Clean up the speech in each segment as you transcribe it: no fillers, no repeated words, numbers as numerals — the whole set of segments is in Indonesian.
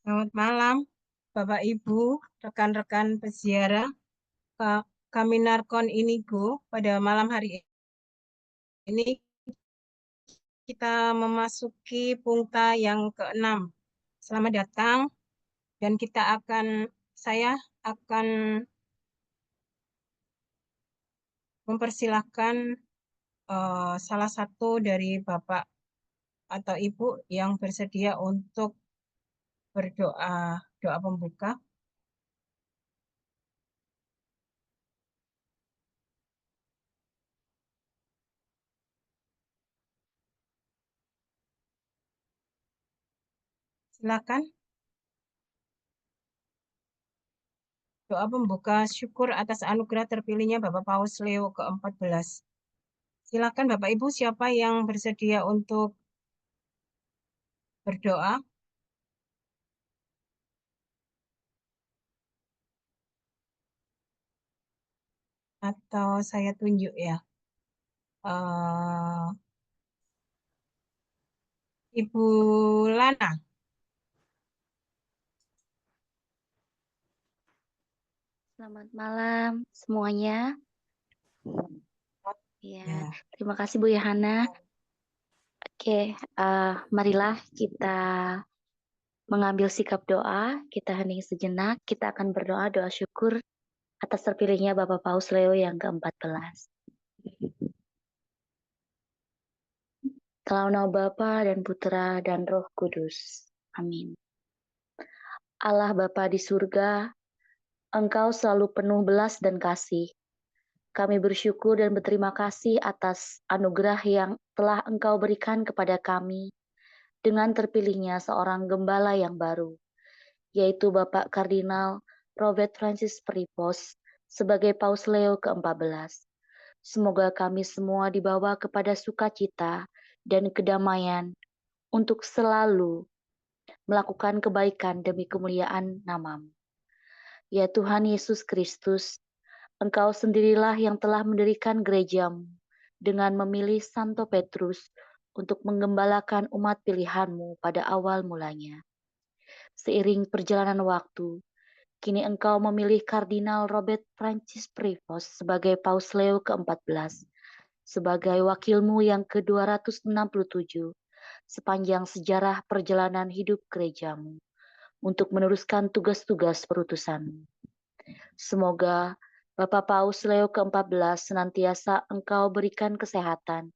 Selamat malam, Bapak Ibu, rekan-rekan peziarah. Kami Narkon Inigo pada malam hari ini kita memasuki pungta yang ke-6. Selamat datang dan saya akan mempersilahkan salah satu dari Bapak atau Ibu yang bersedia untuk doa pembuka. Silakan. Doa pembuka syukur atas anugerah terpilihnya Bapak Paus Leo ke-14. Silakan Bapak Ibu, siapa yang bersedia untuk berdoa? Atau saya tunjuk ya. Ibu Lana. Selamat malam semuanya. Ya, Ya. terima kasih Bu Yohana. Oke, marilah kita mengambil sikap doa. Kita hening sejenak. Kita akan berdoa doa syukur atas terpilihnya Bapak Paus Leo yang ke-14. Dalam nama Bapa dan Putra dan Roh Kudus. Amin. Allah Bapa di surga, Engkau selalu penuh belas dan kasih. Kami bersyukur dan berterima kasih atas anugerah yang telah Engkau berikan kepada kami dengan terpilihnya seorang gembala yang baru, yaitu Bapak Kardinal Robert Francis Prevost sebagai Paus Leo ke-14. Semoga kami semua dibawa kepada sukacita dan kedamaian untuk selalu melakukan kebaikan demi kemuliaan nama-Mu. Ya Tuhan Yesus Kristus, Engkau sendirilah yang telah mendirikan gereja-Mu dengan memilih Santo Petrus untuk menggembalakan umat pilihan-Mu pada awal mulanya. Seiring perjalanan waktu, kini Engkau memilih Kardinal Robert Francis Prevost sebagai Paus Leo ke-14, sebagai wakil-Mu yang ke-267 sepanjang sejarah perjalanan hidup gereja-Mu untuk meneruskan tugas-tugas perutusan-Mu. Semoga Bapak Paus Leo ke-14 senantiasa Engkau berikan kesehatan,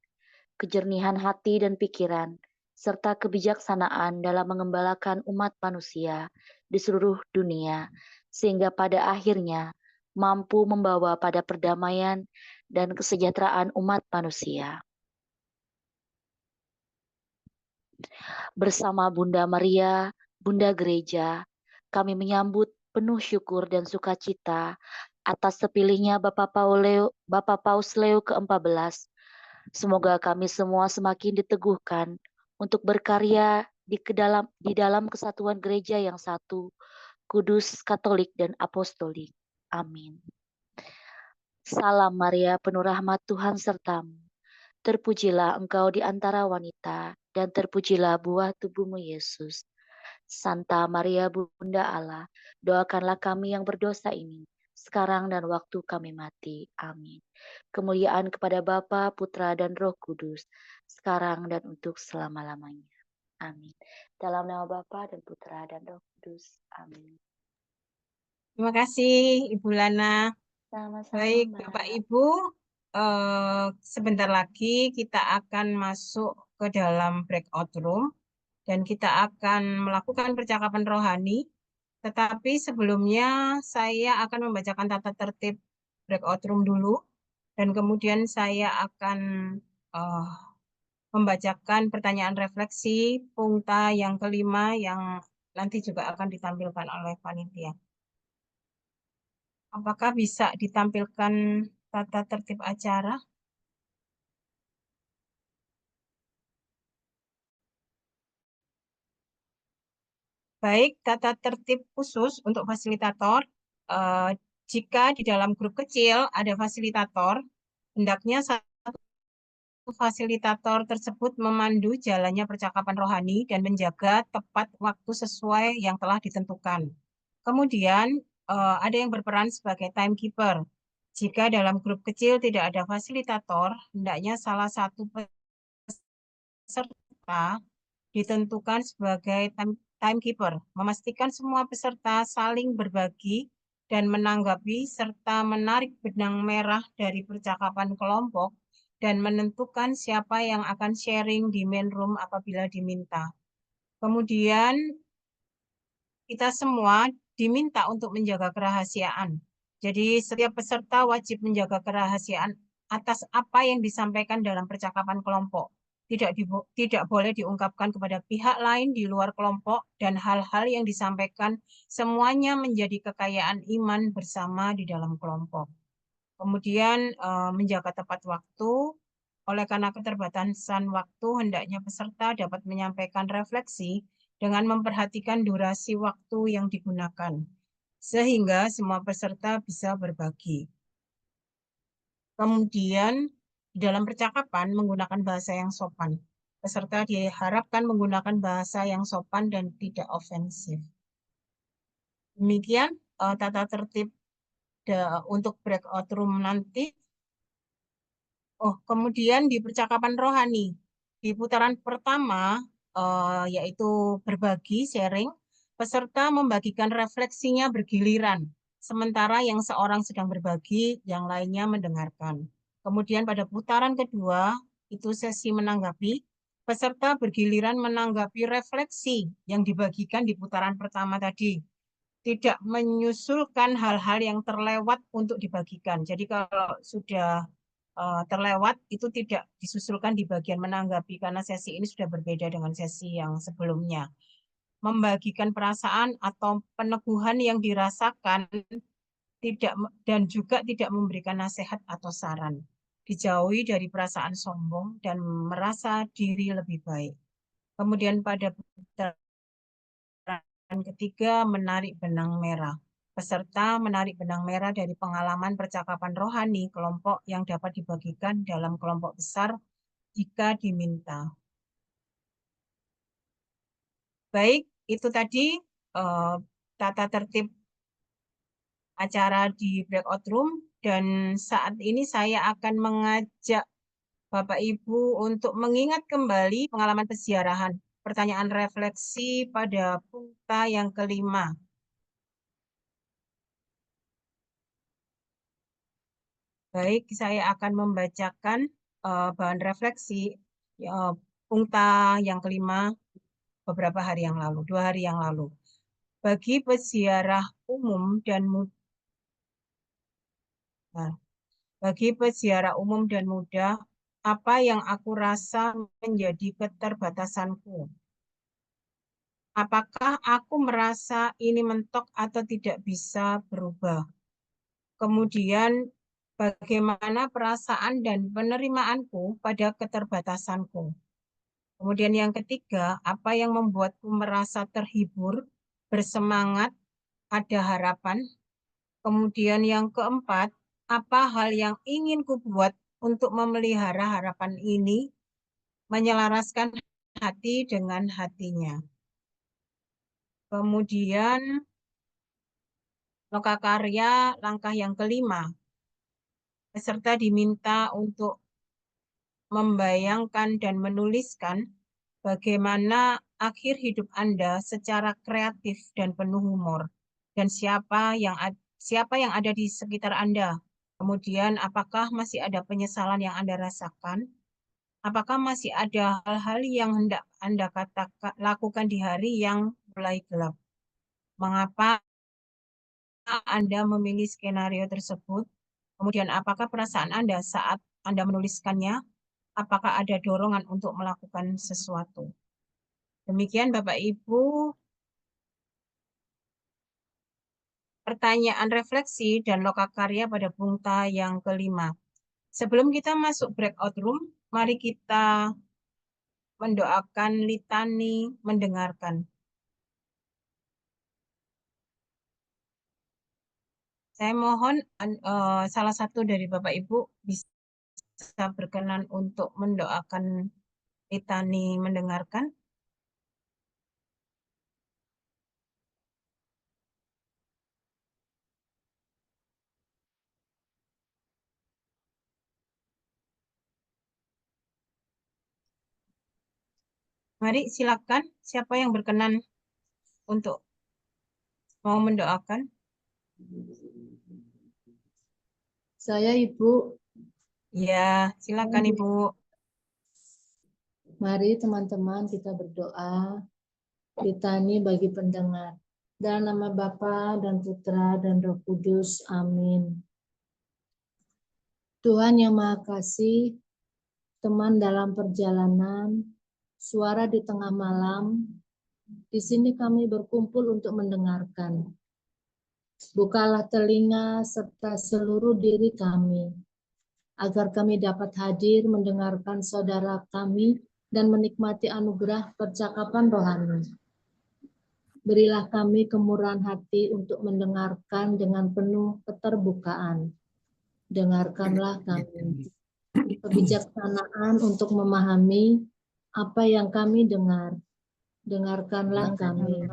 kejernihan hati dan pikiran, serta kebijaksanaan dalam mengembalakan umat manusia di seluruh dunia, sehingga pada akhirnya mampu membawa pada perdamaian dan kesejahteraan umat manusia. Bersama Bunda Maria, Bunda Gereja, kami menyambut penuh syukur dan sukacita atas terpilihnya Bapak Paus Leo ke-14. Semoga kami semua semakin diteguhkan untuk berkarya di dalam kesatuan gereja yang satu, kudus, katolik, dan apostolik. Amin. Salam Maria, penuh rahmat Tuhan sertamu. Terpujilah engkau di antara wanita, dan terpujilah buah tubuhmu Yesus. Santa Maria Bunda Allah, doakanlah kami yang berdosa ini, sekarang dan waktu kami mati. Amin. Kemuliaan kepada Bapa, Putra, dan Roh Kudus, sekarang dan untuk selama-lamanya. Amin. Dalam nama Bapa dan Putra dan Roh Kudus. Amin. Terima kasih Ibu Lana. Sama-sama, Baik, Mbak. Bapak Ibu, sebentar lagi kita akan masuk ke dalam breakout room dan kita akan melakukan percakapan rohani. Tetapi sebelumnya saya akan membacakan tata tertib breakout room dulu dan kemudian saya akan membacakan pertanyaan refleksi pungta yang kelima yang nanti juga akan ditampilkan oleh panitia. Apakah bisa ditampilkan tata tertib acara? Baik, tata tertib khusus untuk fasilitator. Jika di dalam grup kecil ada fasilitator, hendaknya fasilitator tersebut memandu jalannya percakapan rohani dan menjaga tepat waktu sesuai yang telah ditentukan. Kemudian, ada yang berperan sebagai timekeeper. Jika dalam grup kecil tidak ada fasilitator, hendaknya salah satu peserta ditentukan sebagai timekeeper, memastikan semua peserta saling berbagi dan menanggapi serta menarik benang merah dari percakapan kelompok dan menentukan siapa yang akan sharing di main room apabila diminta. Kemudian kita semua diminta untuk menjaga kerahasiaan. Jadi setiap peserta wajib menjaga kerahasiaan atas apa yang disampaikan dalam percakapan kelompok. Tidak boleh diungkapkan kepada pihak lain di luar kelompok dan hal-hal yang disampaikan semuanya menjadi kekayaan iman bersama di dalam kelompok. Kemudian menjaga tepat waktu. Oleh karena keterbatasan waktu, hendaknya peserta dapat menyampaikan refleksi dengan memperhatikan durasi waktu yang digunakan, sehingga semua peserta bisa berbagi. Kemudian, di dalam percakapan menggunakan bahasa yang sopan. Peserta diharapkan menggunakan bahasa yang sopan dan tidak ofensif. Demikian tata tertib untuk breakout room nanti. Oh, kemudian di percakapan rohani, di putaran pertama, yaitu berbagi, sharing, peserta membagikan refleksinya bergiliran, sementara yang seorang sedang berbagi, yang lainnya mendengarkan. Kemudian pada putaran kedua, itu sesi menanggapi, peserta bergiliran menanggapi refleksi yang dibagikan di putaran pertama tadi, tidak menyusulkan hal-hal yang terlewat untuk dibagikan. Jadi kalau sudah terlewat itu tidak disusulkan di bagian menanggapi karena sesi ini sudah berbeda dengan sesi yang sebelumnya. Membagikan perasaan atau peneguhan yang dirasakan tidak dan juga tidak memberikan nasihat atau saran. Dijauhi dari perasaan sombong dan merasa diri lebih baik. Kemudian pada putaran ketiga menarik benang merah. Peserta menarik benang merah dari pengalaman percakapan rohani kelompok yang dapat dibagikan dalam kelompok besar jika diminta. Baik, itu tadi uh, tata tertib acara di breakout room dan saat ini saya akan mengajak Bapak Ibu untuk mengingat kembali pengalaman peziarahan. Pertanyaan refleksi pada punta yang kelima. Baik, saya akan membacakan bahan refleksi punta yang kelima beberapa hari yang lalu, 2 hari yang lalu. Bagi peziarah umum dan nah, bagi peziarah umum dan muda, apa yang aku rasa menjadi keterbatasanku? Apakah aku merasa ini mentok atau tidak bisa berubah? Kemudian, bagaimana perasaan dan penerimaanku pada keterbatasanku? Kemudian yang ketiga, apa yang membuatku merasa terhibur, bersemangat, ada harapan? Kemudian yang keempat, apa hal yang ingin kubuat untuk memelihara harapan ini, menyelaraskan hati dengan hatinya. Kemudian lokakarya langkah yang kelima, peserta diminta untuk membayangkan dan menuliskan bagaimana akhir hidup Anda secara kreatif dan penuh humor, dan siapa yang ada di sekitar Anda. Kemudian, apakah masih ada penyesalan yang Anda rasakan? Apakah masih ada hal-hal yang hendak Anda lakukan di hari yang mulai gelap? Mengapa Anda memilih skenario tersebut? Kemudian, apakah perasaan Anda saat Anda menuliskannya? Apakah ada dorongan untuk melakukan sesuatu? Demikian Bapak Ibu, pertanyaan refleksi dan lokakarya pada punta yang kelima. Sebelum kita masuk breakout room, mari kita mendoakan litani mendengarkan. Saya mohon salah satu dari Bapak Ibu bisa bisa berkenan untuk mendoakan Itani mendengarkan? Mari silakan, siapa yang berkenan untuk mau mendoakan? Saya Ibu, Ya, silakan Ibu. mari teman-teman kita berdoa, ditani bagi pendengar. Dalam nama Bapa dan Putra dan Roh Kudus, amin. Tuhan yang Maha Kasih, teman dalam perjalanan, suara di tengah malam, di sini kami berkumpul untuk mendengarkan. Bukalah telinga serta seluruh diri kami, agar kami dapat hadir mendengarkan saudara kami dan menikmati anugerah percakapan rohani. Berilah kami kemurahan hati untuk mendengarkan dengan penuh keterbukaan. Dengarkanlah kami. Kebijaksanaan untuk memahami apa yang kami dengar. Dengarkanlah kami.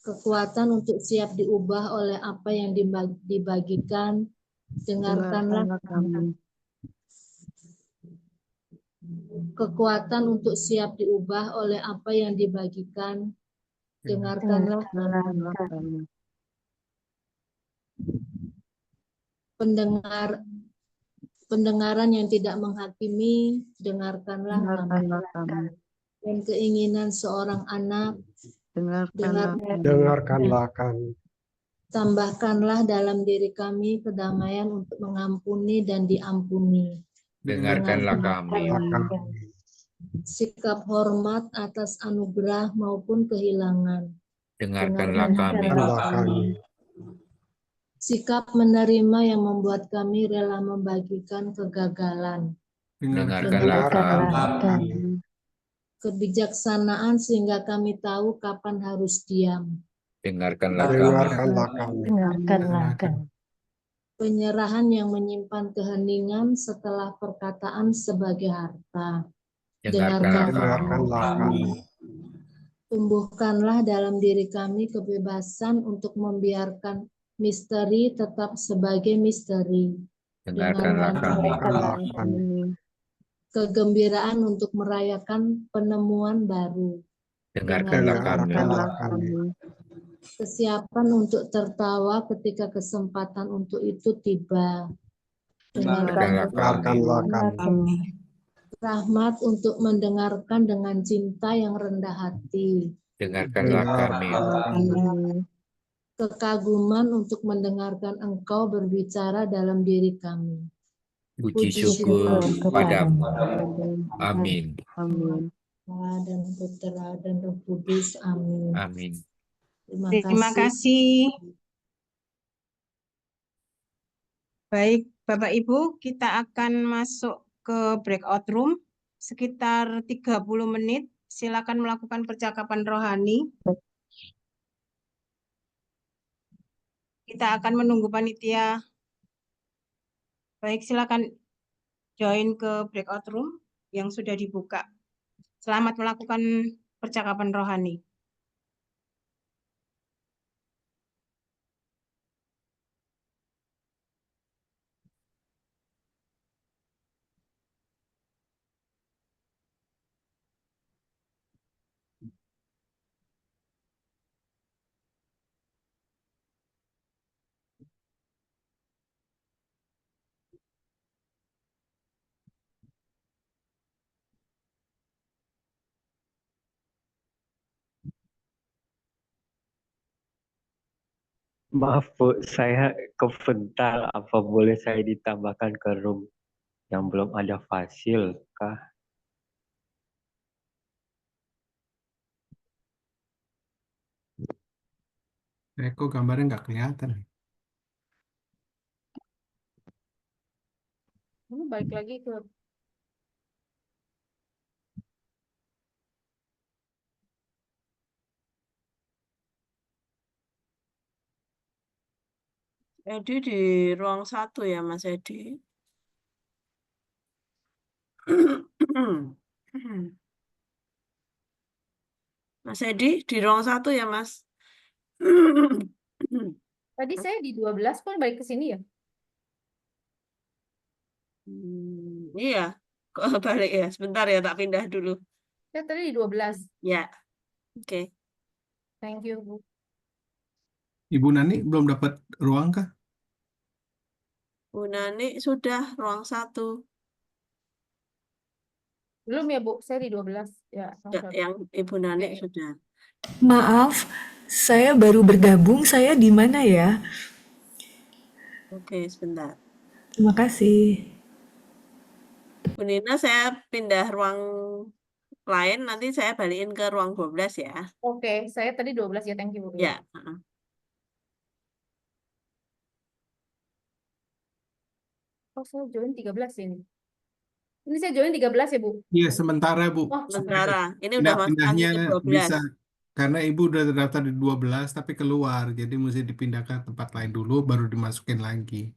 Kekuatan untuk siap diubah oleh apa yang dibagikan. Dengarkanlah kami. Kekuatan untuk siap diubah oleh apa yang dibagikan. Dengarkanlah kami. Pendengaran yang tidak menghakimi, dengarkanlah kami. Dan keinginan seorang anak, Dengarkanlah kami. tambahkanlah dalam diri kami kedamaian untuk mengampuni dan diampuni. Dengarkanlah kami. Sikap hormat atas anugerah maupun kehilangan. Dengarkanlah kami. Dengarkanlah kami. Sikap menerima yang membuat kami rela membagikan kegagalan. Dengarkanlah kami. Kebijaksanaan sehingga kami tahu kapan harus diam. Dengarkanlah kami. Dengarkanlah kami. Penyerahan yang menyimpan keheningan setelah perkataan sebagai harta. Dengarkanlah kami. Tumbuhkanlah dalam diri kami kebebasan untuk membiarkan misteri tetap sebagai misteri. Dengarkanlah kami. Dengarkanlah kami. Kegembiraan untuk merayakan penemuan baru. Dengarkanlah kami. Dengarkanlah kami. Kesiapan untuk tertawa ketika kesempatan untuk itu tiba. Dengarkanlah kami. Rahmat untuk mendengarkan dengan cinta yang rendah hati. Dengarkanlah kami. Kekaguman untuk mendengarkan Engkau berbicara dalam diri kami. Puji syukur padamu. Amin. Bapa dan Putra dan Roh Kudus. Amin. Amin. Terima kasih. Baik, Bapak Ibu, kita akan masuk ke breakout room sekitar 30 menit. Silakan melakukan percakapan rohani. Kita akan menunggu panitia. Baik, silakan join ke breakout room yang sudah dibuka. Selamat melakukan percakapan rohani. Maaf Bu, saya kebentar. Apa boleh saya ditambahkan ke room yang belum ada fasil kah? Kok gambarnya nggak kelihatan? Balik lagi ke Edi di ruang 1 ya Mas Edi. Mas Edi di ruang 1 ya, Mas? Tadi saya di 12 kok balik ke sini ya? Iya, kok balik ya? Sebentar ya, tak pindah dulu. Saya tadi di 12. Ya, oke. Thank you, Bu. Ibu Nani belum dapat ruang kah? Bu Nani sudah ruang 1. Belum ya, Bu? Saya di 12. Ya, Ya, yang Ibu Nani Oke. sudah. Maaf, saya baru bergabung. Saya di mana ya? Oke, sebentar. Terima kasih. Bu Nina, saya pindah ruang lain, nanti saya balikin ke ruang 12 ya. Oke, saya tadi 12 ya, thank you, Bu. Ya. Oh, saya join 13 ini. Ini saya join 13 ya, Bu? Iya, sementara Bu. Oh, Sementara. Ini udah masuk Pindah-pindahnya ke 12. bisa karena Ibu udah terdaftar di 12 tapi keluar. Jadi mesti dipindahkan ke tempat lain dulu baru dimasukin lagi.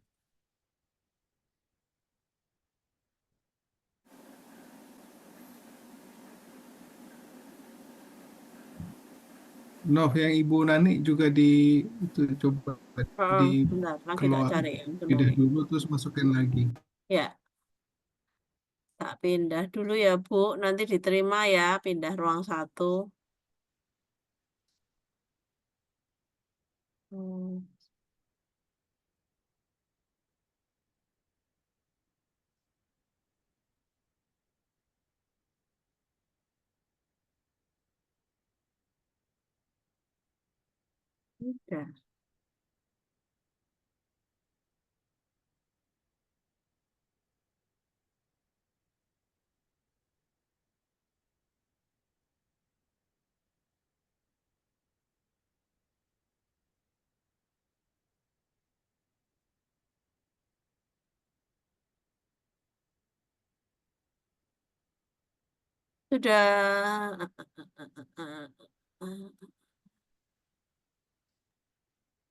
Nov, yang Ibu Nani juga di itu coba di Bentar, lagi tak keluar cari yang pindah penuh. dulu terus masukin lagi. Ya. Tak pindah dulu ya, Bu. Nanti diterima ya, pindah ruang 1. Udah. Sudah.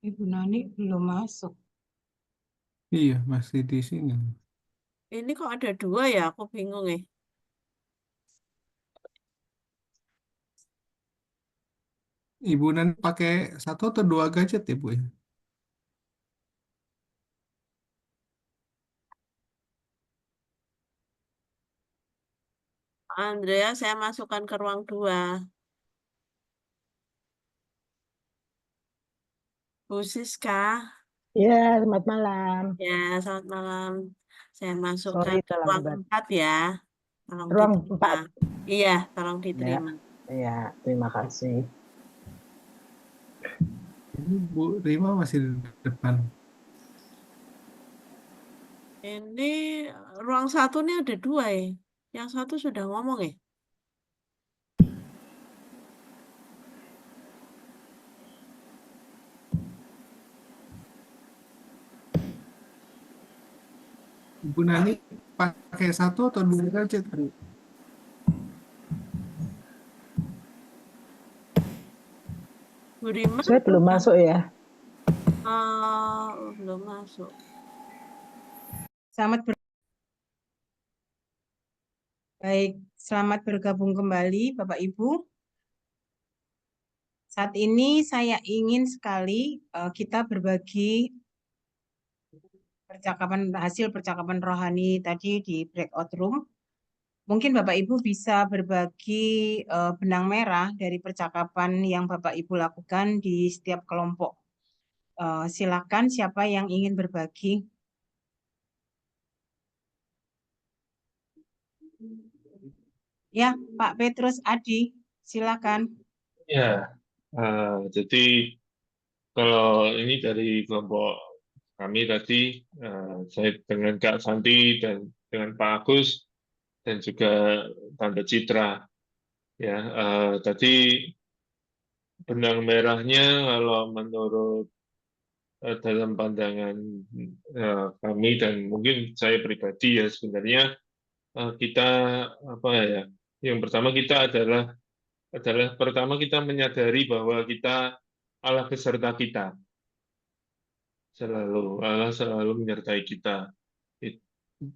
Ibu Nani belum masuk. Iya, masih di sini. Ini kok ada 2 ya? Aku bingung ya. Ibu Nani pakai 1 atau 2 gadget ya Bu ya? Andrea, saya masukkan ke ruang 2. Bu Siska. Ya, selamat malam. Ya, selamat malam. Saya masukkan Sorry ke ruang terlambat. 4 ya. Tolong Ruang diterima. 4. Iya, tolong diterima. Ya, terima kasih. Ini Bu Rima masih di depan. Ini ruang 1 nih ada 2 ya. Yang 1 sudah ngomong ya. Ibu Nani pakai 1 atau 2 gadget Bu? Bu Rima. Saya belum masuk ya. Belum masuk. Selamat bergabung kembali Bapak Ibu. Saat ini saya ingin sekali kita berbagi hasil percakapan rohani tadi di breakout room. Mungkin Bapak Ibu bisa berbagi benang merah dari percakapan yang Bapak Ibu lakukan di setiap kelompok. Silakan siapa yang ingin berbagi. Ya, Pak Petrus Adi, silakan. Ya, jadi kalau ini dari kelompok kami tadi, saya dengan Kak Santi dan dengan Pak Agus dan juga Tante Citra, ya tadi benang merahnya kalau menurut dalam pandangan kami dan mungkin saya pribadi ya sebenarnya kita apa ya, yang pertama kita adalah pertama kita menyadari bahwa kita Allah beserta kita. Allah selalu menyertai kita.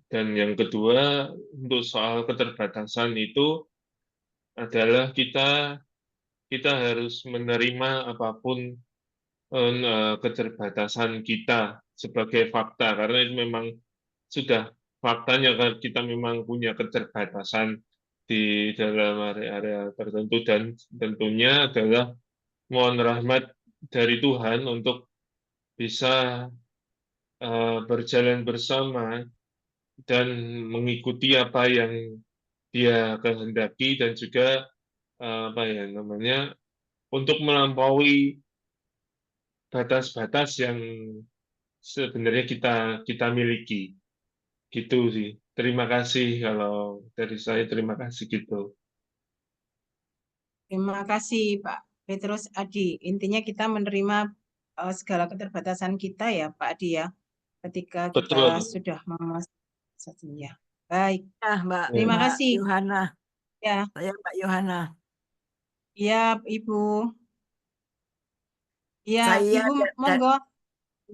Dan yang kedua, untuk soal keterbatasan itu adalah kita harus menerima apapun keterbatasan kita sebagai fakta, karena itu memang sudah faktanya kan kita memang punya keterbatasan di dalam area-area tertentu, dan tentunya adalah mohon rahmat dari Tuhan untuk bisa berjalan bersama dan mengikuti apa yang Dia kehendaki, dan juga apa ya namanya, untuk melampaui batas-batas yang sebenarnya kita miliki, gitu sih. Terima kasih, kalau dari saya terima kasih gitu. Terima kasih Pak Petrus Adi. Intinya kita menerima segala keterbatasan kita ya Pak Adi ya, ketika kita Betul. sudah memasukinya. Baik, Nah, terima Mbak kasih. Yohana. Ya, Saya Mbak Yohana. ya Ibu. Ya, Saya Ibu monggo.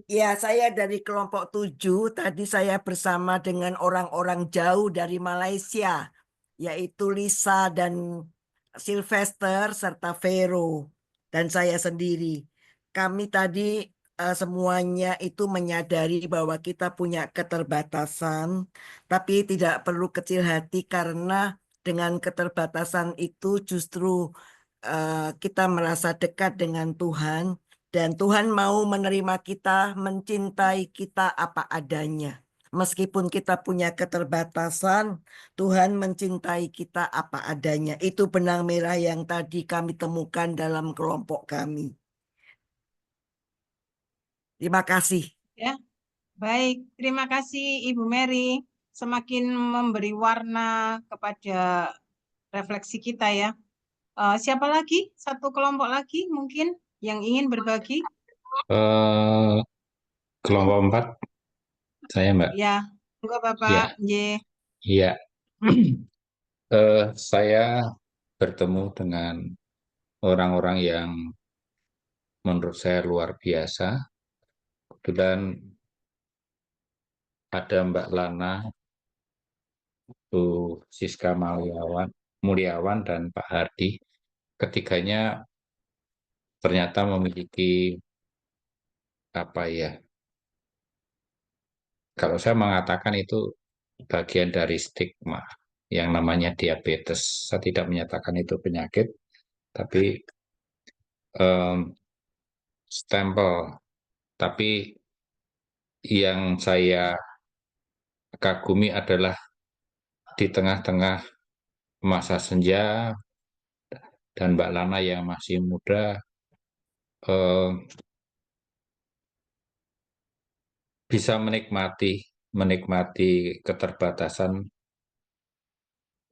Ya, saya dari kelompok 7. Tadi saya bersama dengan orang-orang jauh dari Malaysia, yaitu Lisa dan Sylvester serta Vero dan saya sendiri. Kami tadi semuanya itu menyadari bahwa kita punya keterbatasan, tapi tidak perlu kecil hati karena dengan keterbatasan itu justru kita merasa dekat dengan Tuhan. Dan Tuhan mau menerima kita, mencintai kita apa adanya. Meskipun kita punya keterbatasan, Tuhan mencintai kita apa adanya. Itu benang merah yang tadi kami temukan dalam kelompok kami. Terima kasih. Ya, baik. Terima kasih Ibu Mary. Semakin memberi warna kepada refleksi kita ya. Siapa lagi? Satu kelompok lagi mungkin yang ingin berbagi? Kelompok 4, saya Mbak. Ya, enggak Ya, Bapak. Ye. iya. Saya bertemu dengan orang-orang yang menurut saya luar biasa. Kebetulan ada Mbak Lana, Bu Siska Mulyawan, dan Pak Hardi. Ketiganya ternyata memiliki apa ya? Kalau saya mengatakan itu bagian dari stigma yang namanya diabetes. Saya tidak menyatakan itu penyakit, tapi stempel. Tapi yang saya kagumi adalah di tengah-tengah masa senja dan Mbak Lana yang masih muda bisa menikmati keterbatasan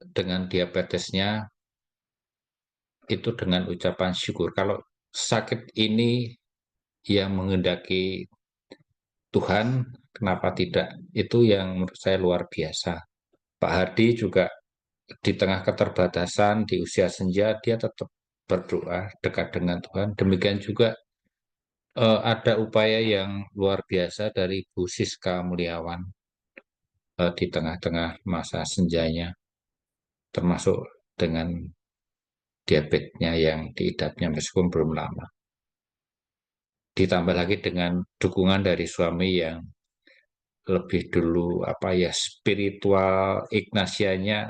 dengan diabetesnya itu dengan ucapan syukur. Kalau sakit ini yang menghendaki Tuhan, kenapa tidak? Itu yang menurut saya luar biasa. Pak Hardi juga di tengah keterbatasan di usia senja, dia tetap berdoa dekat dengan Tuhan. Demikian juga ada upaya yang luar biasa dari Bu Siska Mulyawan di tengah-tengah masa senjanya, termasuk dengan diabetesnya yang diidapnya meskipun belum lama. Ditambah lagi dengan dukungan dari suami yang lebih dulu spiritual Ignatianya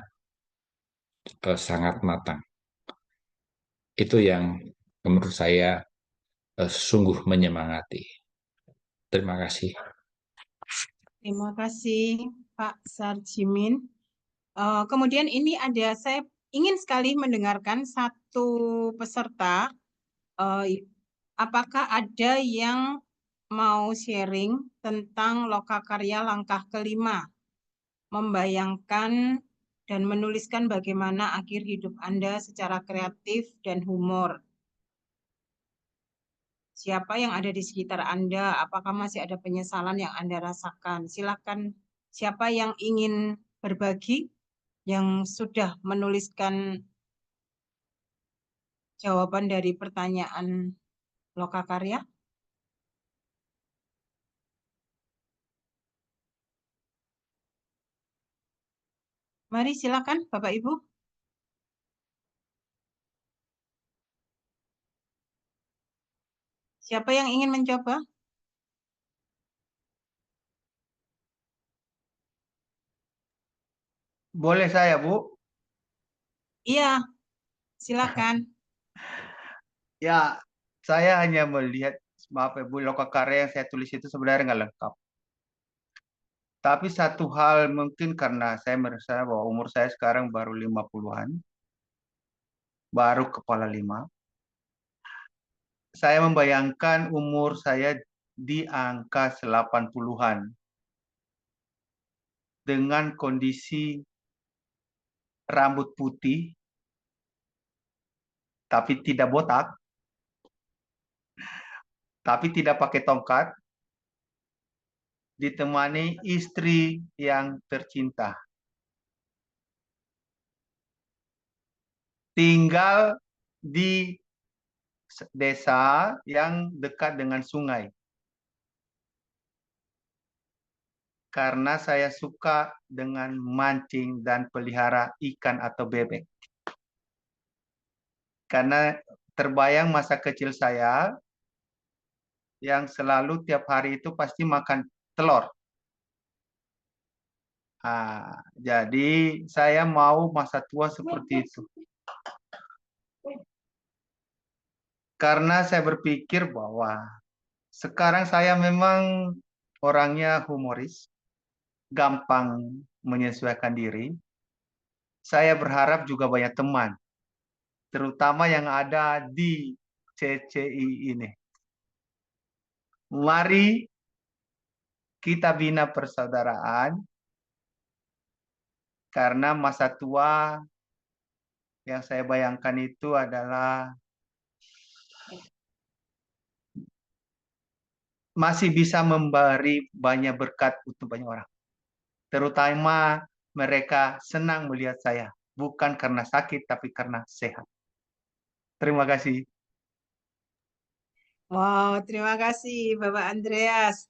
sangat matang. Itu yang menurut saya sungguh menyemangati. Terima kasih. Terima kasih Pak Sarjimin. Kemudian ini saya ingin sekali mendengarkan satu peserta. Apakah ada yang mau sharing tentang lokakarya langkah kelima, membayangkan dan menuliskan bagaimana akhir hidup Anda secara kreatif dan humor. Siapa yang ada di sekitar Anda? Apakah masih ada penyesalan yang Anda rasakan? Silakan, siapa yang ingin berbagi, yang sudah menuliskan jawaban dari pertanyaan lokakarya? Mari silakan Bapak Ibu. Siapa yang ingin mencoba? Boleh saya, Bu? Iya, silakan. Ya, saya hanya melihat, maaf ya Bu, lokakarya yang saya tulis itu sebenarnya nggak lengkap. Tapi satu hal mungkin karena saya merasa bahwa umur saya sekarang baru 50-an, baru kepala 5. Saya membayangkan umur saya di angka 80-an dengan kondisi rambut putih tapi tidak botak, tapi tidak pakai tongkat, ditemani istri yang tercinta. Tinggal di desa yang dekat dengan sungai. Karena saya suka dengan mancing dan pelihara ikan atau bebek. Karena terbayang masa kecil saya yang selalu tiap hari itu pasti makan telur. Jadi saya mau masa tua seperti itu. Karena saya berpikir bahwa sekarang saya memang orangnya humoris, gampang menyesuaikan diri. Saya berharap juga banyak teman, terutama yang ada di CCI ini. Mari kita bina persaudaraan, karena masa tua yang saya bayangkan itu adalah masih bisa memberi banyak berkat untuk banyak orang. Terutama mereka senang melihat saya, bukan karena sakit, tapi karena sehat. Terima kasih. Wow, terima kasih Bapak Andreas.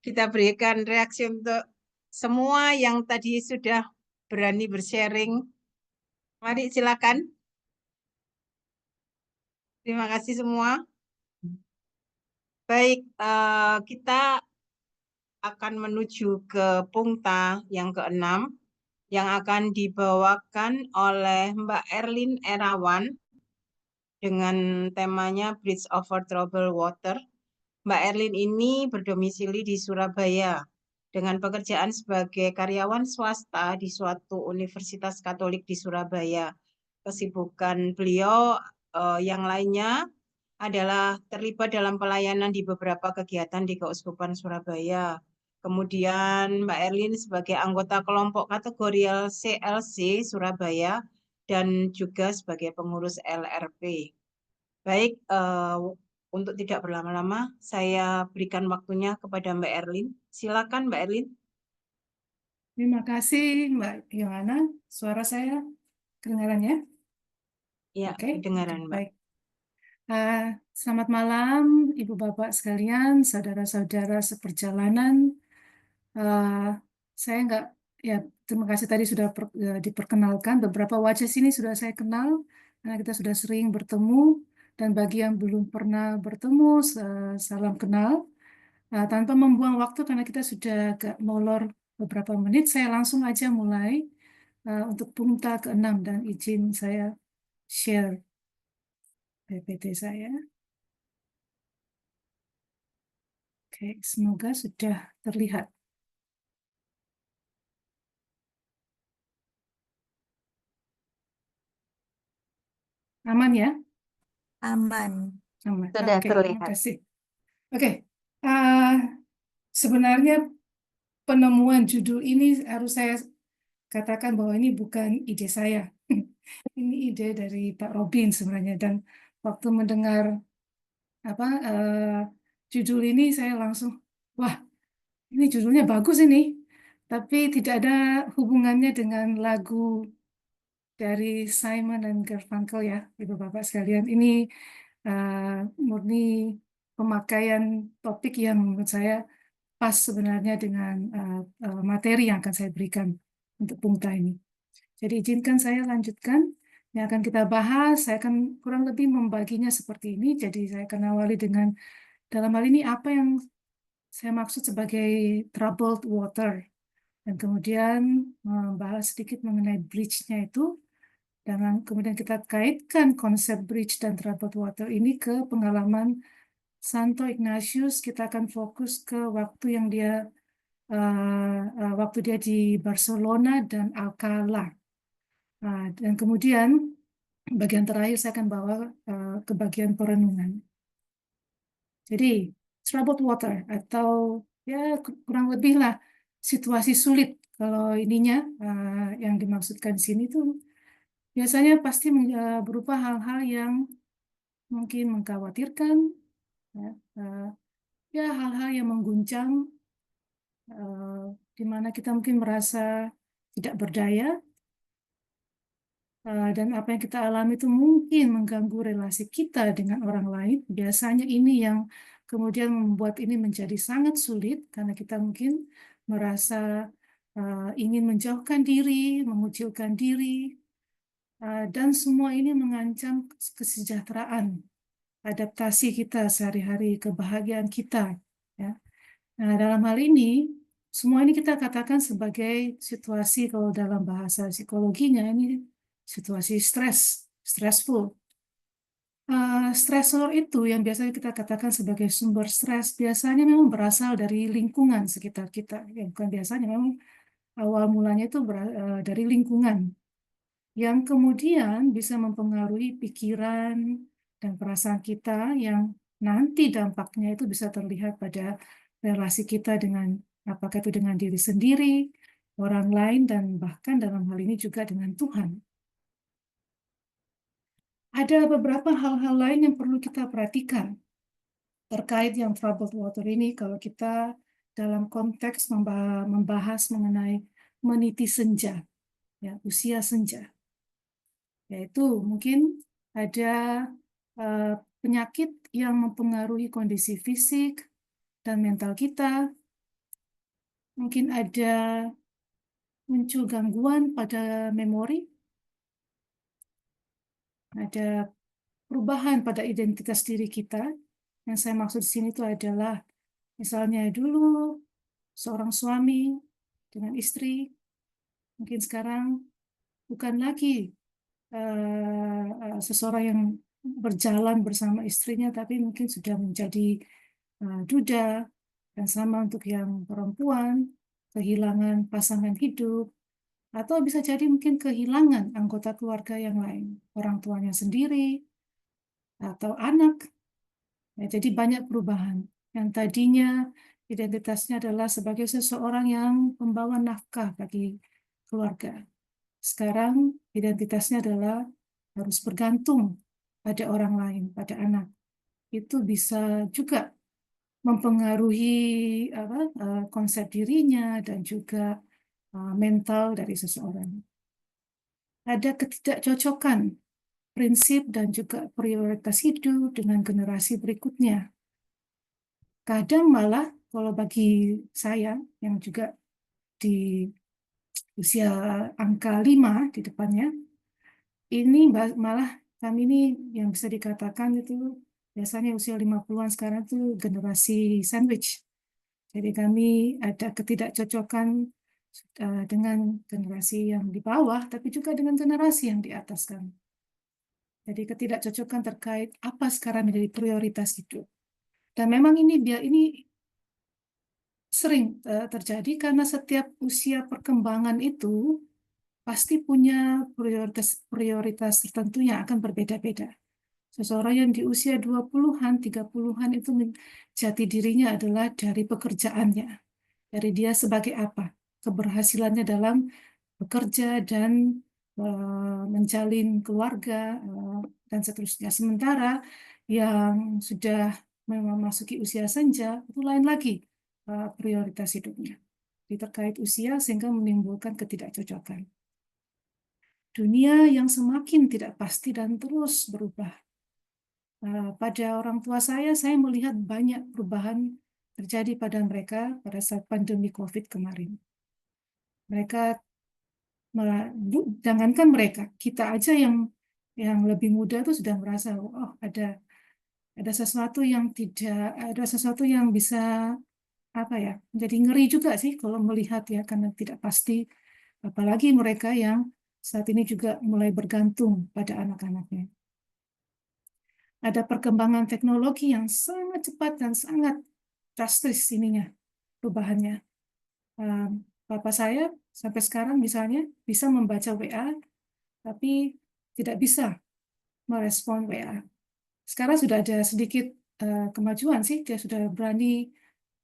Kita berikan reaksi untuk semua yang tadi sudah berani bersharing. Mari silakan. Terima kasih semua. Baik, kita akan menuju ke Pungta yang ke-6 yang akan dibawakan oleh Mbak Erlin Erawan dengan temanya Bridge Over Troubled Water. Mbak Erlin ini berdomisili di Surabaya dengan pekerjaan sebagai karyawan swasta di suatu universitas Katolik di Surabaya. Kesibukan beliau yang lainnya adalah terlibat dalam pelayanan di beberapa kegiatan di Keuskupan Surabaya. Kemudian Mbak Erlin sebagai anggota kelompok kategorial CLC Surabaya dan juga sebagai pengurus LRP. Baik, untuk tidak berlama-lama, saya berikan waktunya kepada Mbak Erlin. Silakan Mbak Erlin. Terima kasih Mbak Yohana. Suara saya kedengaran ya? Ya, Oke, kedengaran Mbak. baik. Selamat malam Ibu Bapak sekalian, saudara-saudara seperjalanan. Saya nggak, ya terima kasih tadi sudah diperkenalkan. Beberapa wajah sini sudah saya kenal, karena kita sudah sering bertemu. Dan bagi yang belum pernah bertemu, salam kenal. Tanpa membuang waktu, karena kita sudah agak molor beberapa menit, saya langsung aja mulai untuk Pungta ke-6 dan izin saya share PPT saya. Oke, semoga sudah terlihat. Aman ya? Aman. Aman. Sudah Oke, terlihat. terima kasih. Oke, sebenarnya penemuan judul ini harus saya katakan bahwa ini bukan ide saya. Ini ide dari Pak Robin sebenarnya. Dan waktu mendengar judul ini saya langsung, wah, ini judulnya bagus ini. Tapi tidak ada hubungannya dengan lagu dari Simon dan Garfunkel ya, Ibu Bapak sekalian. Ini murni pemakaian topik yang menurut saya pas sebenarnya dengan materi yang akan saya berikan untuk Pungta ini. Jadi izinkan saya lanjutkan. Yang akan kita bahas, saya akan kurang lebih membaginya seperti ini. Jadi saya akan awali dengan, dalam hal ini apa yang saya maksud sebagai troubled water. Dan kemudian membahas sedikit mengenai bridge-nya itu. Dan kemudian kita kaitkan konsep bridge dan troubled water ini ke pengalaman Santo Ignatius. Kita akan fokus ke waktu yang dia waktu dia di Barcelona dan Alcalá. Dan kemudian bagian terakhir saya akan bawa ke bagian perenungan. Jadi troubled water atau ya kurang lebih lah situasi sulit. Kalau ininya yang dimaksudkan di sini tuh biasanya pasti berupa hal-hal yang mungkin mengkhawatirkan, ya hal-hal yang mengguncang, di mana kita mungkin merasa tidak berdaya, dan apa yang kita alami itu mungkin mengganggu relasi kita dengan orang lain. Biasanya ini yang kemudian membuat ini menjadi sangat sulit karena kita mungkin merasa ingin menjauhkan diri, mengucilkan diri, dan semua ini mengancam kesejahteraan, adaptasi kita sehari-hari, kebahagiaan kita. Ya. Nah, dalam hal ini, semua ini kita katakan sebagai situasi, kalau dalam bahasa psikologinya, ini situasi stressful. Stresor itu yang biasanya kita katakan sebagai sumber stres, biasanya memang berasal dari lingkungan sekitar kita. Ya, bukan biasanya, memang awal mulanya itu dari lingkungan, yang kemudian bisa mempengaruhi pikiran dan perasaan kita, yang nanti dampaknya itu bisa terlihat pada relasi kita dengan, apakah itu dengan diri sendiri, orang lain, dan bahkan dalam hal ini juga dengan Tuhan. Ada beberapa hal-hal lain yang perlu kita perhatikan terkait yang troubled water ini kalau kita dalam konteks membahas mengenai meniti senja, ya, usia senja. Yaitu mungkin ada penyakit yang mempengaruhi kondisi fisik dan mental kita. Mungkin ada muncul gangguan pada memori, ada perubahan pada identitas diri kita. Yang saya maksud di sini itu adalah misalnya dulu seorang suami dengan istri, mungkin sekarang bukan lagi seseorang yang berjalan bersama istrinya, tapi mungkin sudah menjadi duda. Dan sama untuk yang perempuan, kehilangan pasangan hidup, atau bisa jadi mungkin kehilangan anggota keluarga yang lain, orang tuanya sendiri, atau anak. Ya, jadi banyak perubahan. Yang tadinya identitasnya adalah sebagai seseorang yang membawa nafkah bagi keluarga. Sekarang identitasnya adalah harus bergantung pada orang lain, pada anak. Itu bisa juga mempengaruhi konsep dirinya dan juga mental dari seseorang. Ada ketidakcocokan prinsip dan juga prioritas hidup dengan generasi berikutnya. Kadang malah kalau bagi saya yang juga di usia angka 5 di depannya, ini malah kami ini yang bisa dikatakan itu biasanya usia 50-an sekarang itu generasi sandwich. Jadi kami ada ketidakcocokan dengan generasi yang di bawah, tapi juga dengan generasi yang di atas kami. Jadi ketidakcocokan terkait apa sekarang menjadi prioritas hidup. Dan memang ini sering terjadi karena setiap usia perkembangan itu pasti punya prioritas tertentu yang akan berbeda-beda. Seseorang yang di usia 20-an, 30-an itu jati dirinya adalah dari pekerjaannya. Dari dia sebagai apa? Keberhasilannya dalam bekerja dan menjalin keluarga dan seterusnya. Sementara yang sudah memasuki usia senja itu lain lagi prioritas hidupnya. Terkait usia sehingga menimbulkan ketidakcocokan. Dunia yang semakin tidak pasti dan terus berubah. Pada orang tua saya melihat banyak perubahan terjadi pada mereka pada saat pandemi COVID kemarin. Mereka Jangankan mereka, kita aja yang lebih muda tuh sudah merasa, oh ada sesuatu yang bisa apa ya, jadi ngeri juga sih kalau melihat ya, karena tidak pasti, apalagi mereka yang saat ini juga mulai bergantung pada anak-anaknya. Ada perkembangan teknologi yang sangat cepat dan sangat drastis ininya perubahannya. Bapak saya sampai sekarang misalnya bisa membaca WA, tapi tidak bisa merespon WA. Sekarang sudah ada sedikit kemajuan sih, dia sudah berani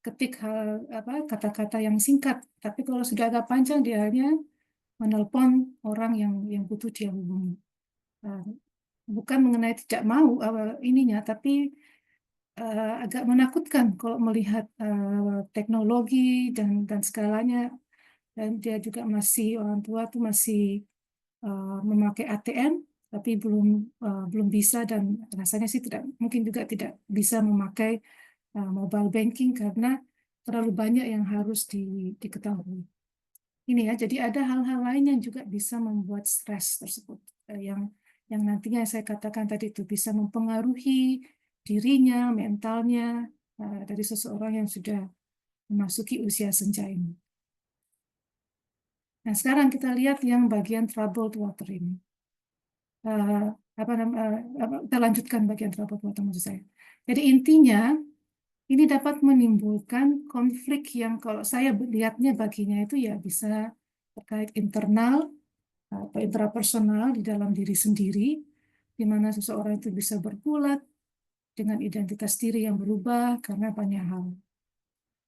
ketik kata-kata yang singkat. Tapi kalau sudah agak panjang, dia hanya menelpon orang yang butuh dia hubungi. Bukan mengenai tidak mau ininya, tapi agak menakutkan kalau melihat teknologi dan segalanya. Dan dia juga orang tua tuh masih memakai ATM, tapi belum bisa, dan rasanya sih mungkin juga tidak bisa memakai mobile banking karena terlalu banyak yang harus diketahui. Ini ya, jadi ada hal-hal lain yang juga bisa membuat stres tersebut, yang nantinya saya katakan tadi itu bisa mempengaruhi dirinya, mentalnya dari seseorang yang sudah memasuki usia senja ini. Nah, sekarang kita lihat yang bagian troubled water ini. Kita lanjutkan bagian troubled water maksud saya. Jadi intinya ini dapat menimbulkan konflik yang kalau saya lihatnya baginya itu ya bisa terkait internal atau intrapersonal di dalam diri sendiri, di mana seseorang itu bisa bergulat dengan identitas diri yang berubah karena banyak hal.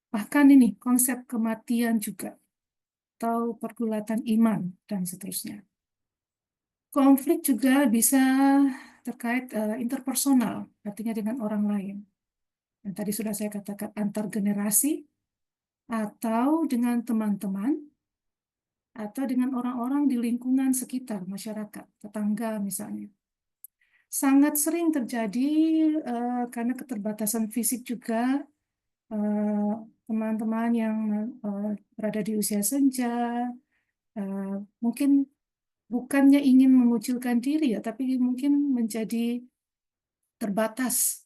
Bahkan ini konsep kematian juga, atau pergulatan iman, dan seterusnya. Konflik juga bisa terkait interpersonal, artinya dengan orang lain. Dan tadi sudah saya katakan antar generasi, atau dengan teman-teman, atau dengan orang-orang di lingkungan sekitar, masyarakat, tetangga misalnya. Sangat sering terjadi karena keterbatasan fisik juga, teman-teman yang berada di usia senja, mungkin bukannya ingin mengucilkan diri ya, tapi mungkin menjadi terbatas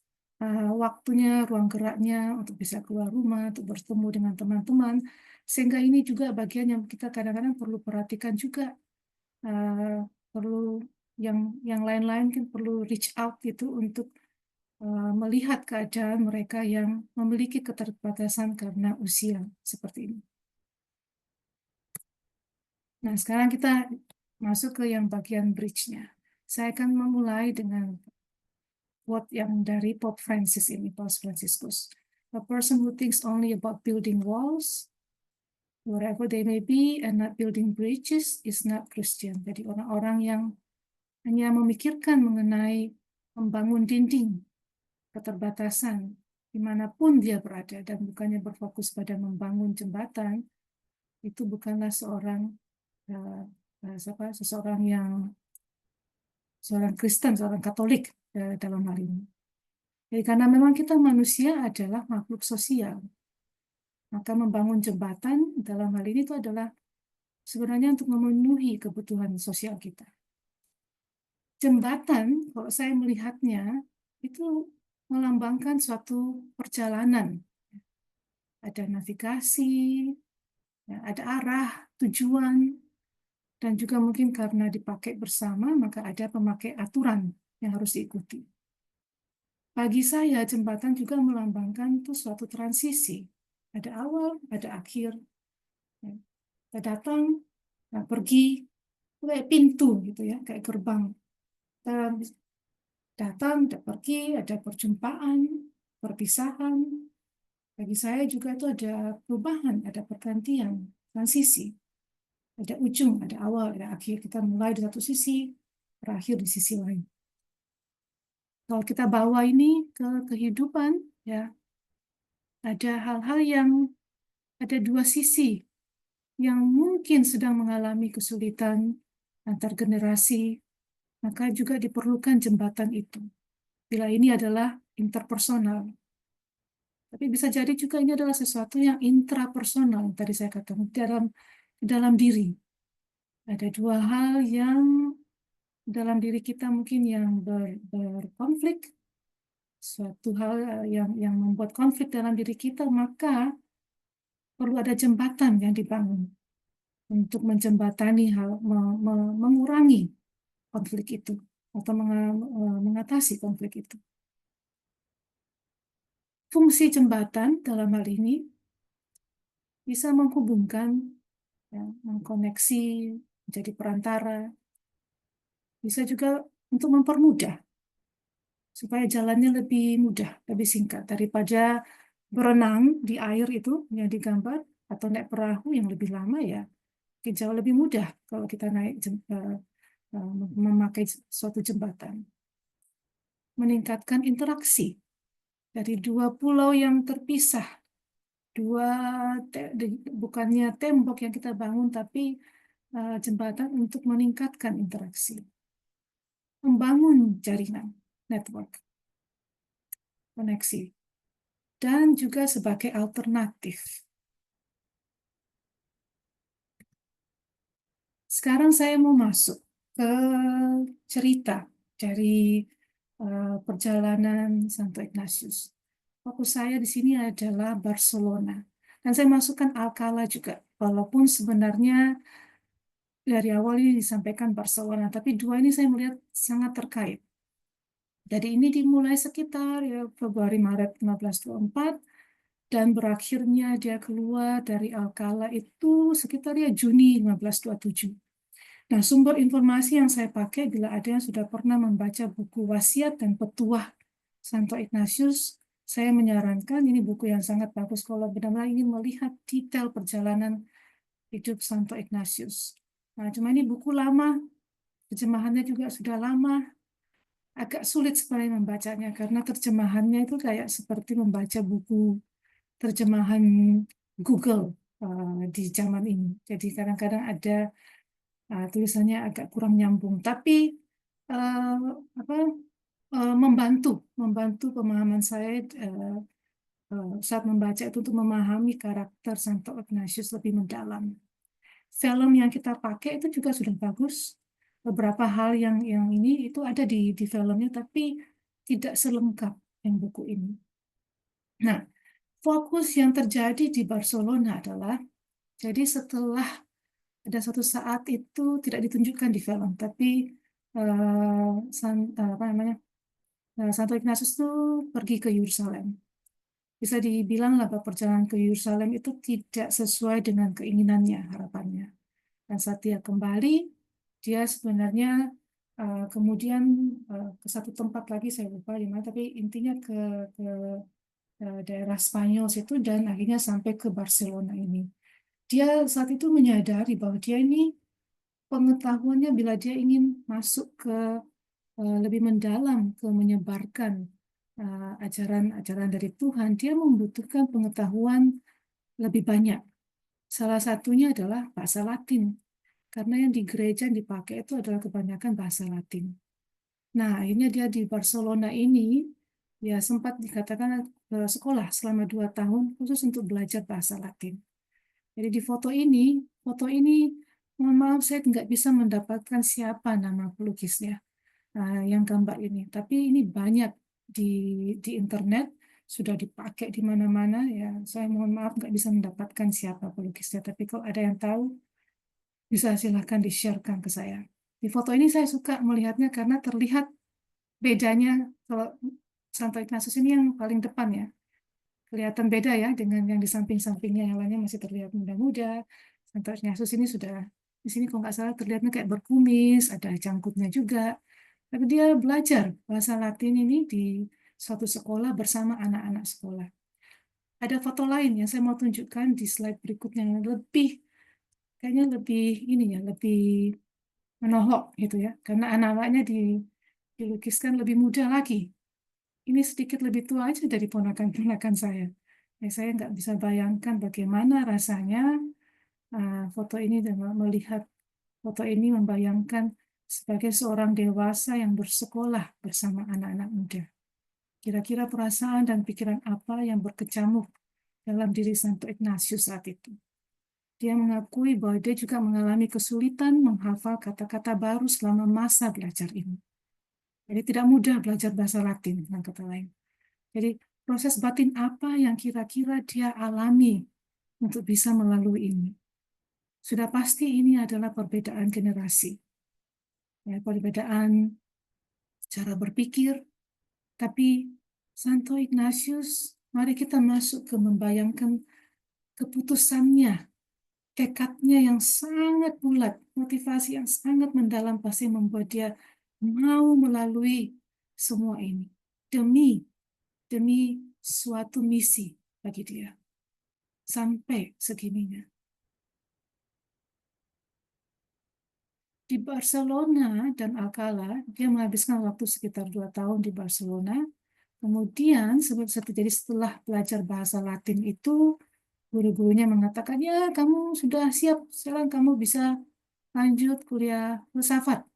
waktunya, ruang geraknya untuk bisa keluar rumah, untuk bertemu dengan teman-teman, sehingga ini juga bagian yang kita kadang-kadang perlu perhatikan juga, perlu yang lain-lain kan perlu reach out gitu untuk melihat keadaan mereka yang memiliki keterbatasan karena usia seperti ini. Nah, sekarang kita masuk ke yang bagian bridge-nya. Saya akan memulai dengan quote yang dari Pope Francis ini, Paus Franciscus. A person who thinks only about building walls, wherever they may be, and not building bridges is not Christian. Jadi orang-orang yang hanya memikirkan mengenai membangun dinding, keterbatasan, dimanapun dia berada, dan bukannya berfokus pada membangun jembatan, itu bukanlah seorang Kristen, seorang Katolik dalam hal ini. Jadi karena memang kita manusia adalah makhluk sosial, maka membangun jembatan dalam hal ini itu adalah sebenarnya untuk memenuhi kebutuhan sosial kita. Jembatan, kalau saya melihatnya, itu melambangkan suatu perjalanan. Ada navigasi, ada arah, tujuan, dan juga mungkin karena dipakai bersama, maka ada pemakai aturan yang harus diikuti. Bagi saya, jembatan juga melambangkan itu suatu transisi. Ada awal, ada akhir. Kita datang, pergi, kayak pintu gitu ya, kayak gerbang. Kita datang, ada pergi, ada perjumpaan, perpisahan. Bagi saya juga itu ada perubahan, ada pergantian, transisi. Ada ujung, ada awal, ada akhir. Kita mulai di satu sisi, berakhir di sisi lain. Kalau kita bawa ini ke kehidupan, ya ada hal-hal yang ada dua sisi yang mungkin sedang mengalami kesulitan antar generasi, maka juga diperlukan jembatan itu. Bila ini adalah interpersonal. Tapi bisa jadi juga ini adalah sesuatu yang intrapersonal, tadi saya katakan, dalam diri. Ada dua hal yang dalam diri kita mungkin yang berkonflik, suatu hal yang membuat konflik dalam diri kita, maka perlu ada jembatan yang dibangun untuk menjembatani mengurangi konflik itu atau mengatasi konflik itu. Fungsi jembatan dalam hal ini bisa menghubungkan, ya, mengkoneksi, menjadi perantara, bisa juga untuk mempermudah supaya jalannya lebih mudah, lebih singkat daripada berenang di air itu yang digambar atau naik perahu yang lebih lama, ya jauh lebih mudah kalau kita memakai suatu jembatan. Meningkatkan interaksi dari dua pulau yang terpisah, bukannya tembok yang kita bangun, tapi jembatan untuk meningkatkan interaksi, membangun jaringan, network, koneksi, dan juga sebagai alternatif. Sekarang saya mau masuk ke cerita dari perjalanan Santo Ignatius. Fokus saya di sini adalah Barcelona. Dan saya masukkan Alcala juga, walaupun sebenarnya dari awal ini disampaikan Barcelona, tapi dua ini saya melihat sangat terkait. Jadi ini dimulai sekitar Februari-Maret 1524, dan berakhirnya dia keluar dari Alcala itu sekitar Juni 1527. Nah, sumber informasi yang saya pakai, bila ada yang sudah pernah membaca buku Wasiat dan Petuah Santo Ignatius, saya menyarankan ini buku yang sangat bagus kalau benar-benar ingin melihat detail perjalanan hidup Santo Ignatius. Nah, cuma ini buku lama, terjemahannya juga sudah lama, agak sulit sebenarnya membacanya karena terjemahannya itu kayak seperti membaca buku terjemahan Google di zaman ini. Jadi kadang-kadang ada tulisannya agak kurang nyambung, tapi membantu pemahaman saya saat membaca itu untuk memahami karakter Santo Ignatius lebih mendalam. Film yang kita pakai itu juga sudah bagus. Beberapa hal yang ini itu ada di filmnya, tapi tidak selengkap yang buku ini. Nah, fokus yang terjadi di Barcelona adalah, jadi setelah ada suatu saat itu tidak ditunjukkan di film, tapi Santo Ignatius itu pergi ke Yerusalem. Bisa dibilang lah bahwa perjalanan ke Yerusalem itu tidak sesuai dengan keinginannya, harapannya. Dan saat dia kembali, dia sebenarnya kemudian ke satu tempat lagi, saya lupa di mana, tapi intinya ke daerah Spanyol situ, dan akhirnya sampai ke Barcelona ini. Dia saat itu menyadari bahwa dia ini pengetahuannya, bila dia ingin masuk ke lebih mendalam, ke menyebarkan ajaran-ajaran dari Tuhan, dia membutuhkan pengetahuan lebih banyak. Salah satunya adalah bahasa Latin, karena yang di gereja yang dipakai itu adalah kebanyakan bahasa Latin. Nah, akhirnya dia di Barcelona ini, ya sempat dikatakan sekolah selama 2 tahun khusus untuk belajar bahasa Latin. Jadi di foto ini, mohon maaf saya nggak bisa mendapatkan siapa nama pelukisnya yang gambar ini. Tapi ini banyak di internet, sudah dipakai di mana-mana. Ya, saya mohon maaf nggak bisa mendapatkan siapa pelukisnya. Tapi kalau ada yang tahu, bisa silahkan di-sharekan ke saya. Di foto ini saya suka melihatnya karena terlihat bedanya. Kalau Santo Ignatius ini yang paling depan ya, kelihatan beda ya dengan yang di samping-sampingnya, yang lainnya masih terlihat muda-muda. Santo Ignatius ini sudah, di sini kalau nggak salah terlihatnya kayak berkumis, ada jangkutnya juga. Tapi dia belajar bahasa Latin ini di suatu sekolah bersama anak-anak sekolah. Ada foto lain yang saya mau tunjukkan di slide berikutnya, yang kayaknya lebih ini ya, lebih menohok gitu ya, karena anak-anaknya dilukiskan lebih muda lagi. Ini sedikit lebih tua aja dari ponakan-ponakan saya. Saya nggak bisa bayangkan bagaimana rasanya foto ini, dan melihat foto ini membayangkan sebagai seorang dewasa yang bersekolah bersama anak-anak muda. Kira-kira perasaan dan pikiran apa yang berkecamuk dalam diri Santo Ignatius saat itu? Dia mengakui bahwa dia juga mengalami kesulitan menghafal kata-kata baru selama masa belajar ini. Jadi tidak mudah belajar bahasa Latin, dengan kata lain. Jadi proses batin apa yang kira-kira dia alami untuk bisa melalui ini? Sudah pasti ini adalah perbedaan generasi. Ya, perbedaan cara berpikir, tapi Santo Ignatius, mari kita masuk ke membayangkan keputusannya, tekadnya yang sangat bulat, motivasi yang sangat mendalam pasti membuat dia mau melalui semua ini demi suatu misi bagi dia sampai segininya. Di Barcelona dan Alcalá, dia menghabiskan waktu sekitar 2 tahun di Barcelona. Kemudian, jadi setelah belajar bahasa Latin itu, guru-gurunya mengatakan, ya kamu sudah siap, sekarang kamu bisa lanjut kuliah filsafat.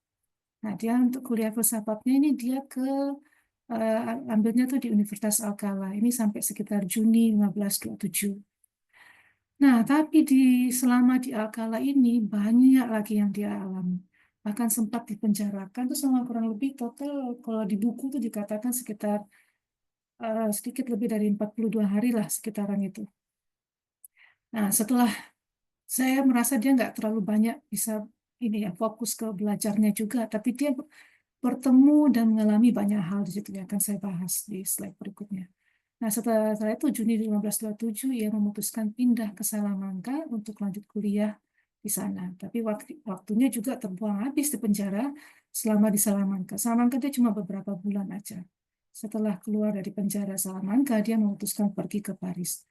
Nah, dia untuk kuliah filsafatnya ini dia ambilnya tuh di Universitas Alcalá. Ini sampai sekitar Juni 1527. Nah, tapi selama di Alcalá ini banyak lagi yang dia alami. Bahkan sempat dipenjarakan itu selama kurang lebih total kalau di buku itu dikatakan sekitar sedikit lebih dari 42 hari lah sekitaran itu. Nah, setelah saya merasa dia nggak terlalu banyak bisa ini ya fokus ke belajarnya juga, tapi dia bertemu dan mengalami banyak hal di situ yang akan saya bahas di slide berikutnya. Nah, setelah itu Juni 1527 ia memutuskan pindah ke Salamanca untuk lanjut kuliah di sana. Tapi waktunya juga terbuang habis di penjara selama di Salamanca. Salamanca dia cuma beberapa bulan aja. Setelah keluar dari penjara Salamanca, dia memutuskan pergi ke Paris.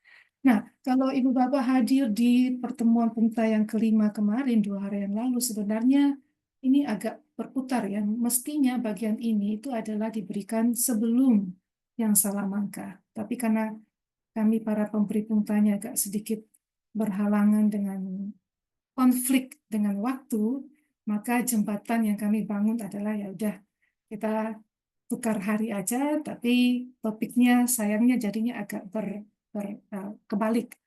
Nah, kalau Ibu Bapak hadir di pertemuan PUNTA yang kelima kemarin, 2 hari yang lalu, sebenarnya ini agak berputar ya. Mestinya bagian ini itu adalah diberikan sebelum yang Salamanca. Tapi karena kami para pemberi puntanya agak sedikit berhalangan dengan konflik dengan waktu, maka jembatan yang kami bangun adalah ya udah kita tukar hari aja, tapi topiknya sayangnya jadinya agak kebalik.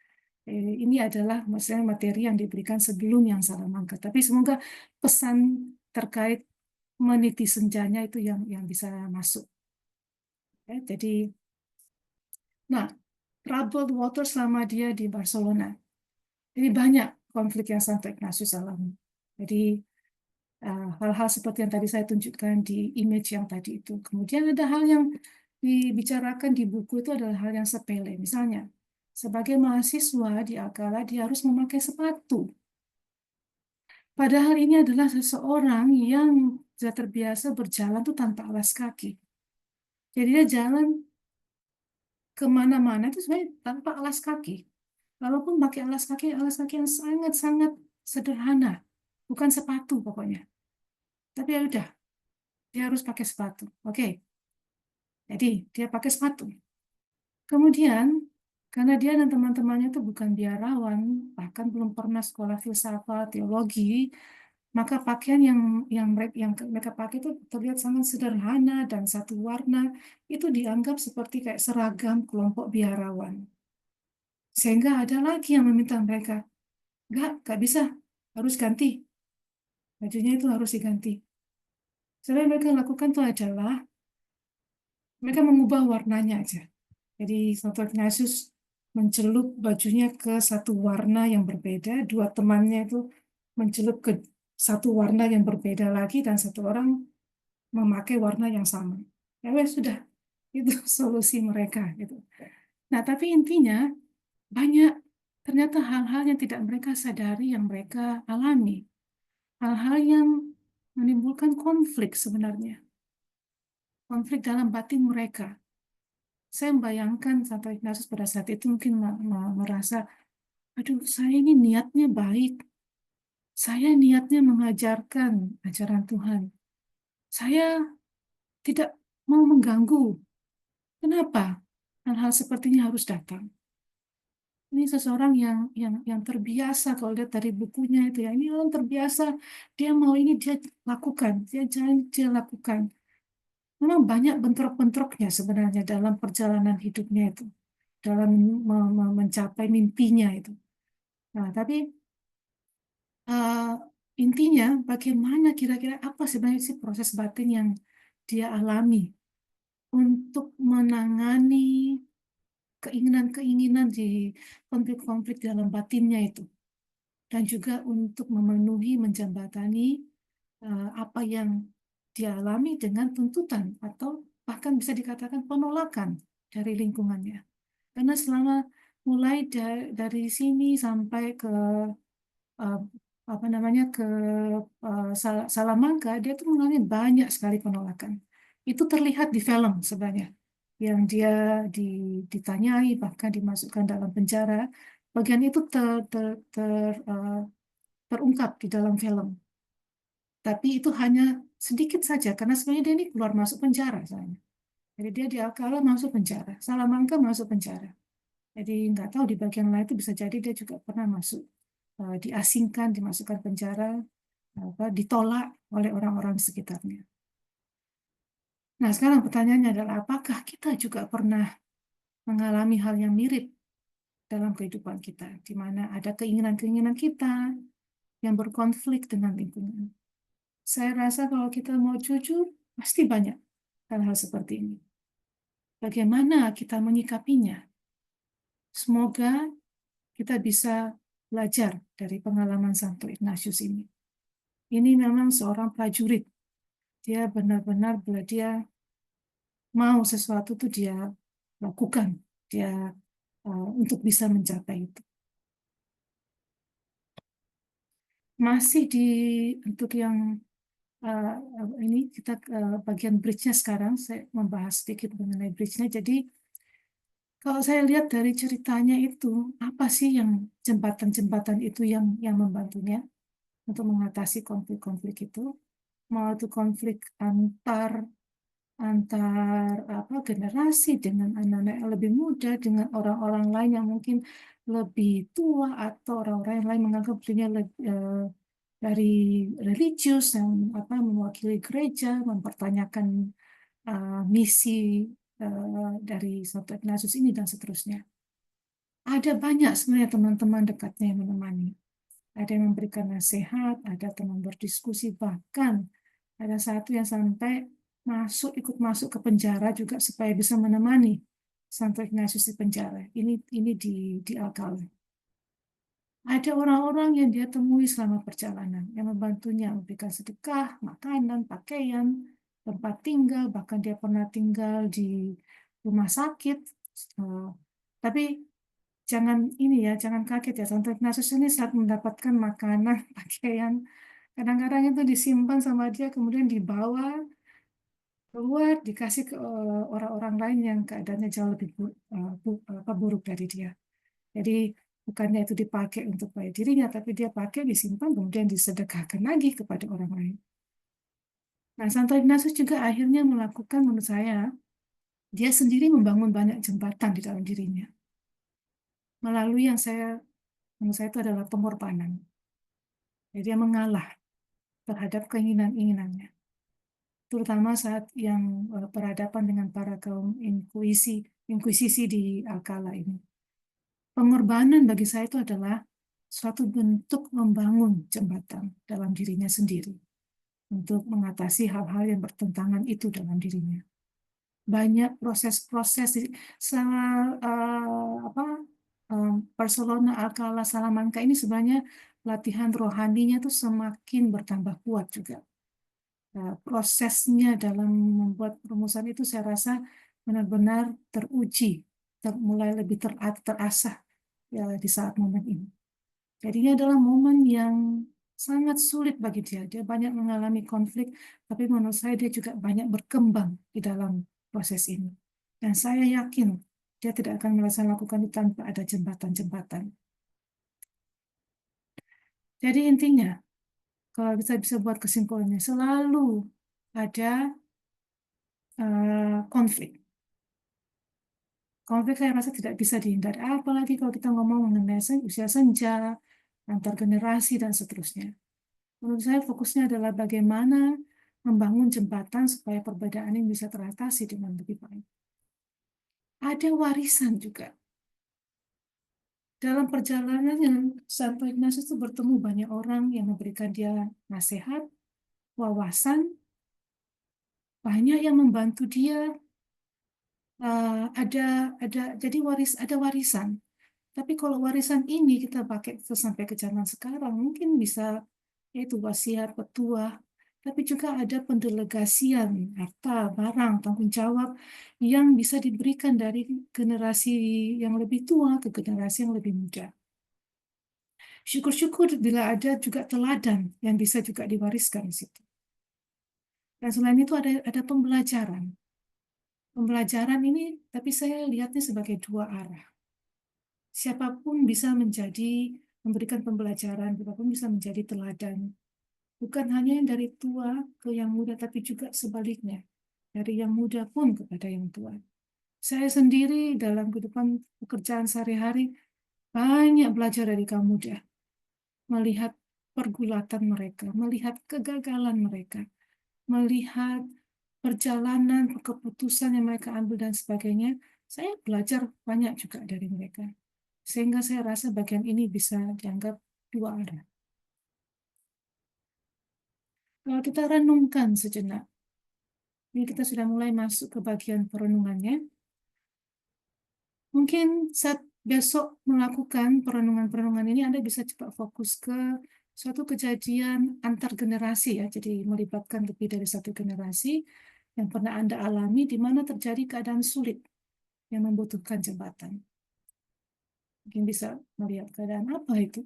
Ini adalah maksudnya materi yang diberikan sebelum yang Salamanca. Tapi semoga pesan terkait meniti senjanya itu yang bisa masuk. Jadi, nah, troubled water selama dia di Barcelona. Jadi banyak konflik yang Santo Ignatius alami. Jadi hal-hal seperti yang tadi saya tunjukkan di image yang tadi itu. Kemudian ada hal yang dibicarakan di buku itu adalah hal yang sepele. Misalnya, sebagai mahasiswa di Alcalá dia harus memakai sepatu. Padahal ini adalah seseorang yang sudah terbiasa berjalan tuh tanpa alas kaki. Jadi dia jalan kemana-mana itu sebenarnya tanpa alas kaki. Walaupun pakai alas kaki yang sangat-sangat sederhana, bukan sepatu pokoknya. Tapi ya udah, dia harus pakai sepatu. Oke. Jadi dia pakai sepatu. Kemudian karena dia dan teman-temannya itu bukan biarawan, bahkan belum pernah sekolah filsafat, teologi, maka pakaian yang mereka pakai itu terlihat sangat sederhana dan satu warna, itu dianggap seperti kayak seragam kelompok biarawan. Sehingga ada lagi yang meminta mereka, nggak bisa, harus ganti. Bajunya itu harus diganti. Jadi mereka lakukan itu adalah mereka mengubah warnanya aja. Jadi Santo Ignatius mencelup bajunya ke satu warna yang berbeda, 2 temannya itu mencelup ke satu warna yang berbeda lagi, dan 1 orang memakai warna yang sama. Ya wes sudah, itu solusi mereka gitu. Nah, tapi intinya banyak ternyata hal-hal yang tidak mereka sadari yang mereka alami. Hal-hal yang menimbulkan konflik sebenarnya. Konflik dalam batin mereka. Saya membayangkan Santo Ignatius pada saat itu mungkin merasa, aduh saya ini niatnya baik. Saya niatnya mengajarkan ajaran Tuhan. Saya tidak mau mengganggu. Kenapa hal-hal seperti ini harus datang? Ini seseorang yang terbiasa, kalau lihat dari bukunya itu ya, ini orang terbiasa, dia mau ini dia lakukan, dia lakukan. Memang banyak bentrok-bentroknya sebenarnya dalam perjalanan hidupnya itu, dalam mencapai mimpinya itu. Nah, tapi eh, intinya bagaimana kira-kira apa sebenarnya sih proses batin yang dia alami untuk menangani keinginan-keinginan di konflik-konflik dalam batinnya itu, dan juga untuk memenuhi, menjembatani apa yang dialami dengan tuntutan atau bahkan bisa dikatakan penolakan dari lingkungannya. Karena selama mulai dari sini sampai ke uh, apa namanya ke Salamanca, dia tuh mengalami banyak sekali penolakan. Itu terlihat di film sebenarnya, yang dia ditanyai bahkan dimasukkan dalam penjara. Bagian itu terungkap di dalam film. Tapi itu hanya sedikit saja karena sebenarnya dia ini keluar masuk penjara soalnya. Jadi dia di Alcala masuk penjara, Salamanca masuk penjara. Jadi nggak tahu di bagian lain itu bisa jadi dia juga pernah masuk, diasingkan, dimasukkan penjara, ditolak oleh orang-orang di sekitarnya. Nah, sekarang pertanyaannya adalah apakah kita juga pernah mengalami hal yang mirip dalam kehidupan kita, di mana ada keinginan-keinginan kita yang berkonflik dengan lingkungan. Saya rasa kalau kita mau jujur, pasti banyak hal-hal seperti ini. Bagaimana kita menyikapinya? Semoga kita bisa belajar dari pengalaman Santo Ignatius ini. Ini memang seorang prajurit. Dia benar-benar dia mau sesuatu itu dia lakukan. Dia untuk bisa mencapai itu. Masih untuk yang ini kita bagian bridge-nya sekarang, saya membahas sedikit mengenai bridge-nya. Jadi kalau saya lihat dari ceritanya itu, apa sih yang jembatan-jembatan itu yang membantunya untuk mengatasi konflik-konflik itu? Mau itu konflik antar generasi dengan anak-anak yang lebih muda, dengan orang-orang lain yang mungkin lebih tua, atau orang-orang yang lain menganggap dirinya dari religius yang mewakili gereja, mempertanyakan misi dari Santo Ignatius ini dan seterusnya. Ada banyak sebenarnya teman-teman dekatnya yang menemani. Ada yang memberikan nasihat, ada teman berdiskusi, bahkan ada satu yang sampai ikut masuk ke penjara juga supaya bisa menemani Santo Ignatius di penjara. Ini di Alcala. Ada orang-orang yang dia temui selama perjalanan yang membantunya memberikan sedekah, makanan, pakaian, tempat tinggal, bahkan dia pernah tinggal di rumah sakit. Tapi jangan kaget ya, Santo Ignatius ini saat mendapatkan makanan, pakaian, kadang-kadang itu disimpan sama dia, kemudian dibawa keluar, dikasih ke orang-orang lain yang keadaannya jauh lebih buruk dari dia. Jadi bukannya itu dipakai untuk baik dirinya, tapi dia pakai, disimpan, kemudian disedekahkan lagi kepada orang lain. Nah, Santo Ignatius juga akhirnya melakukan, menurut saya, dia sendiri membangun banyak jembatan di dalam dirinya. Melalui yang menurut saya itu adalah pengorbanan. Jadi dia mengalah terhadap keinginan-inginannya. Terutama saat yang berhadapan dengan para kaum inkuisisi di Alcala ini. Pengorbanan bagi saya itu adalah suatu bentuk membangun jembatan dalam dirinya sendiri untuk mengatasi hal-hal yang bertentangan itu dalam dirinya. Banyak proses-proses Barcelona, Alcala, Salamanca ini sebenarnya latihan rohaninya itu semakin bertambah kuat juga. Prosesnya dalam membuat rumusan itu saya rasa benar-benar teruji, mulai lebih terasah ya, di saat momen ini. Jadi ini adalah momen yang sangat sulit bagi dia. Dia banyak mengalami konflik, tapi menurut saya dia juga banyak berkembang di dalam proses ini. Dan saya yakin dia tidak akan merasa lakukan itu tanpa ada jembatan-jembatan. Jadi intinya, kalau kita bisa buat kesimpulannya, selalu ada konflik. Konflik saya rasa tidak bisa dihindari, apalagi kalau kita ngomong mengenai usia senja, antar generasi, dan seterusnya. Menurut saya fokusnya adalah bagaimana membangun jembatan supaya perbedaan ini bisa teratasi dengan lebih baik. Ada warisan juga. dalam perjalanannya, Santo Ignatius itu bertemu banyak orang yang memberikan dia nasihat, wawasan, banyak yang membantu dia. Jadi ada warisan. Tapi kalau warisan ini kita pakai sampai ke zaman sekarang, mungkin bisa yaitu wasiat, petuah, tapi juga ada pendelegasian harta, barang, tanggung jawab yang bisa diberikan dari generasi yang lebih tua ke generasi yang lebih muda. Syukur-syukur bila ada juga teladan yang bisa juga diwariskan di situ. Dan selain itu ada pembelajaran. Pembelajaran ini, tapi saya lihatnya sebagai dua arah. Siapapun bisa memberikan pembelajaran, siapapun bisa menjadi teladan. Bukan hanya yang dari tua ke yang muda, tapi juga sebaliknya. Dari yang muda pun kepada yang tua. Saya sendiri dalam kehidupan pekerjaan sehari-hari banyak belajar dari kaum muda. Melihat pergulatan mereka, melihat kegagalan mereka, melihat perjalanan, keputusan yang mereka ambil dan sebagainya, saya belajar banyak juga dari mereka. Sehingga saya rasa bagian ini bisa dianggap dua arah. Kalau kita renungkan sejenak, ini kita sudah mulai masuk ke bagian perenungannya. Mungkin saat besok melakukan perenungan-perenungan ini, Anda bisa coba fokus ke suatu kejadian antar generasi ya, jadi melibatkan lebih dari satu generasi yang pernah Anda alami di mana terjadi keadaan sulit yang membutuhkan jembatan. Mungkin bisa melihat keadaan apa itu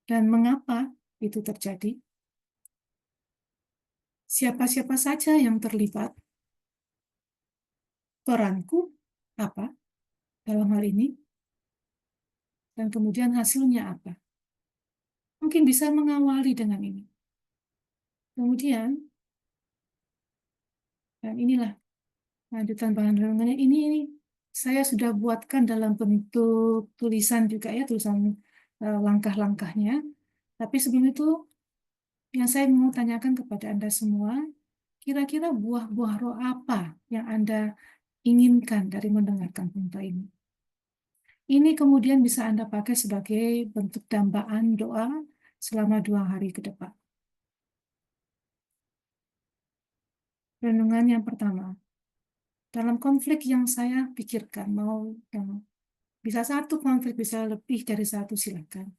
dan mengapa itu terjadi. Siapa-siapa saja yang terlibat, peranku apa dalam hal ini, dan kemudian hasilnya apa. Mungkin bisa mengawali dengan ini. Kemudian, dan inilah lanjutan bahan renungannya. Ini saya sudah buatkan dalam bentuk tulisan juga ya, tulisan langkah-langkahnya. Tapi sebelum itu, yang saya mau tanyakan kepada Anda semua, kira-kira buah-buah roh apa yang Anda inginkan dari mendengarkan punta ini? Ini kemudian bisa Anda pakai sebagai bentuk dambaan doa selama 2 hari ke depan. Renungan yang pertama. Dalam konflik yang saya pikirkan, bisa satu konflik, bisa lebih dari satu, silakan.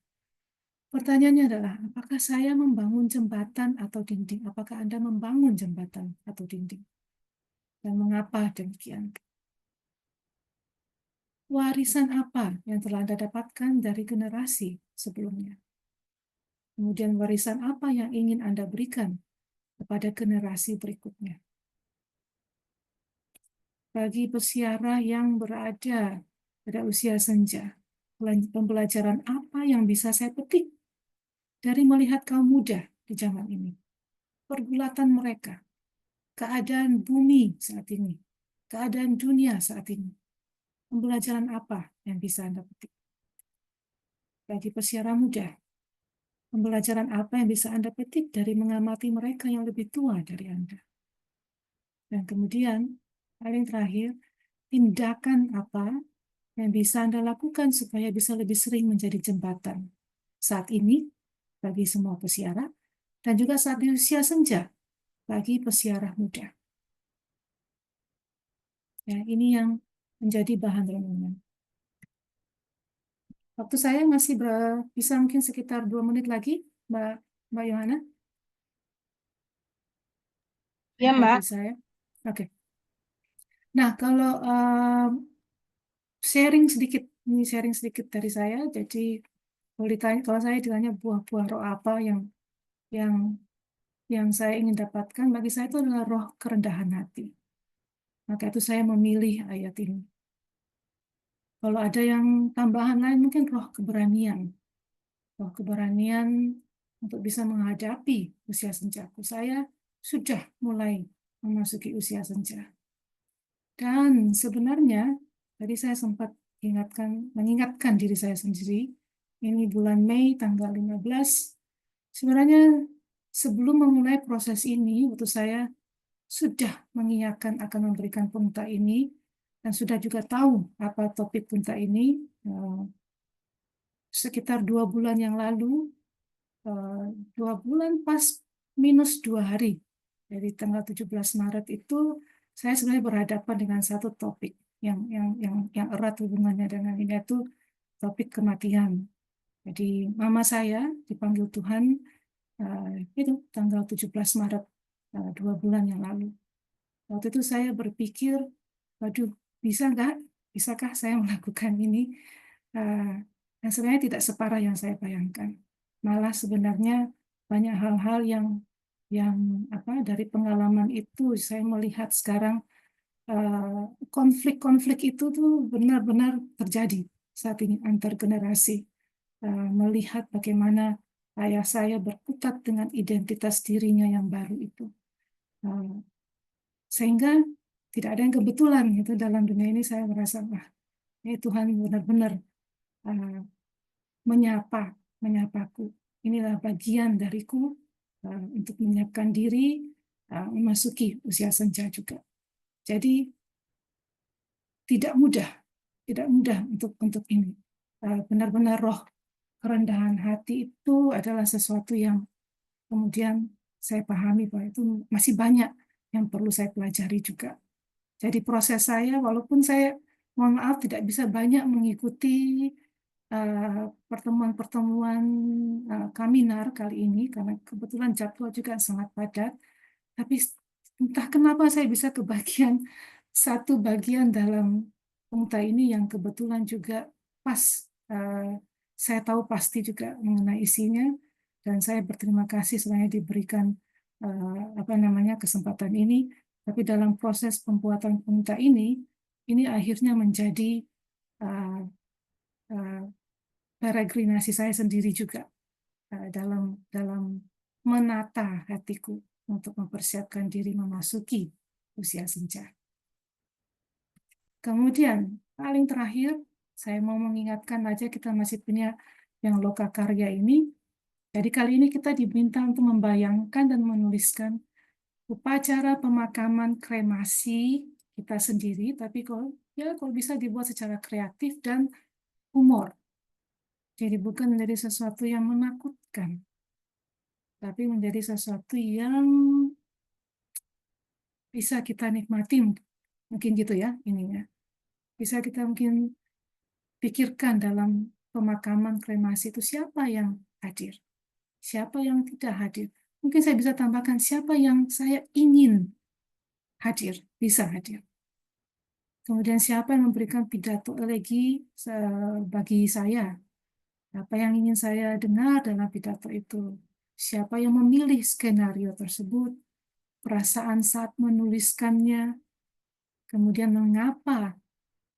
Pertanyaannya adalah, apakah saya membangun jembatan atau dinding? Apakah Anda membangun jembatan atau dinding? Dan mengapa demikian? Warisan apa yang telah Anda dapatkan dari generasi sebelumnya? Kemudian warisan apa yang ingin Anda berikan kepada generasi berikutnya? Bagi peziarah yang berada pada usia senja, pembelajaran apa yang bisa saya petik dari melihat kaum muda di zaman ini? Pergulatan mereka, keadaan bumi saat ini, keadaan dunia saat ini. Pembelajaran apa yang bisa Anda petik? Bagi peziarah muda, pembelajaran apa yang bisa Anda petik dari mengamati mereka yang lebih tua dari Anda? Dan kemudian, paling terakhir, tindakan apa yang bisa Anda lakukan supaya bisa lebih sering menjadi jembatan saat ini bagi semua peziarah, dan juga saat di usia senja bagi peziarah muda. Ya, ini yang menjadi bahan renungan. Waktu saya masih bisa mungkin sekitar 2 menit lagi, Mbak Yohana. Ya, Mbak. Saya. Oke. Nah, kalau sharing sedikit dari saya. Jadi kalau saya ditanya buah-buah roh apa yang saya ingin dapatkan, bagi saya itu adalah roh kerendahan hati. Maka itu saya memilih ayat ini. Kalau ada yang tambahan lain, mungkin roh keberanian. Roh keberanian untuk bisa menghadapi usia senjaku. Saya sudah mulai memasuki usia senja. Dan sebenarnya, tadi saya sempat mengingatkan diri saya sendiri, ini bulan Mei tanggal 15, sebenarnya sebelum memulai proses ini, waktu saya sudah mengiyakan akan memberikan punta ini, dan sudah juga tahu apa topik punta ini, sekitar 2 bulan yang lalu, 2 bulan pas minus 2 hari. Dari tanggal 17 Maret itu saya sebenarnya berhadapan dengan satu topik yang erat hubungannya dengan ini, yaitu topik kematian. Jadi mama saya dipanggil Tuhan itu tanggal 17 Maret 2 bulan yang lalu. Waktu itu saya berpikir, waduh, bisakah saya melakukan ini? Dan sebenarnya tidak separah yang saya bayangkan. Malah sebenarnya banyak hal-hal yang dari pengalaman itu saya melihat sekarang konflik-konflik itu tuh benar-benar terjadi saat ini antar generasi. Melihat bagaimana ayah saya berkutat dengan identitas dirinya yang baru itu. Sehingga tidak ada yang kebetulan gitu dalam dunia ini. Saya merasa, Tuhan benar-benar menyapaku. Inilah bagian dariku untuk menyiapkan diri memasuki usia senja juga. Jadi tidak mudah untuk ini. Benar-benar roh kerendahan hati itu adalah sesuatu yang kemudian saya pahami bahwa itu masih banyak yang perlu saya pelajari juga. Jadi proses saya, walaupun saya mohon maaf tidak bisa banyak mengikuti pertemuan-pertemuan Kaminar kali ini, karena kebetulan jadwal juga sangat padat, tapi entah kenapa saya bisa kebagian satu bagian dalam pengta ini yang kebetulan juga pas, saya tahu pasti juga mengenai isinya, dan saya berterima kasih sebenarnya diberikan kesempatan ini. Tapi dalam proses pembuatan pengta ini akhirnya menjadi peregrinasi saya sendiri juga dalam menata hatiku untuk mempersiapkan diri memasuki usia senja. Kemudian paling terakhir saya mau mengingatkan aja, kita masih punya yang loka karya ini. Jadi kali ini kita diminta untuk membayangkan dan menuliskan upacara pemakaman kremasi kita sendiri, tapi kalau bisa dibuat secara kreatif dan humor. Jadi bukan menjadi sesuatu yang menakutkan, tapi menjadi sesuatu yang bisa kita nikmati, mungkin gitu ya ininya. Bisa kita mungkin pikirkan dalam pemakaman kremasi itu siapa yang hadir, siapa yang tidak hadir. Mungkin saya bisa tambahkan siapa yang saya ingin hadir, bisa hadir. Kemudian siapa yang memberikan pidato elegi bagi saya, apa yang ingin saya dengar dalam pidato itu, siapa yang memilih skenario tersebut, perasaan saat menuliskannya, kemudian mengapa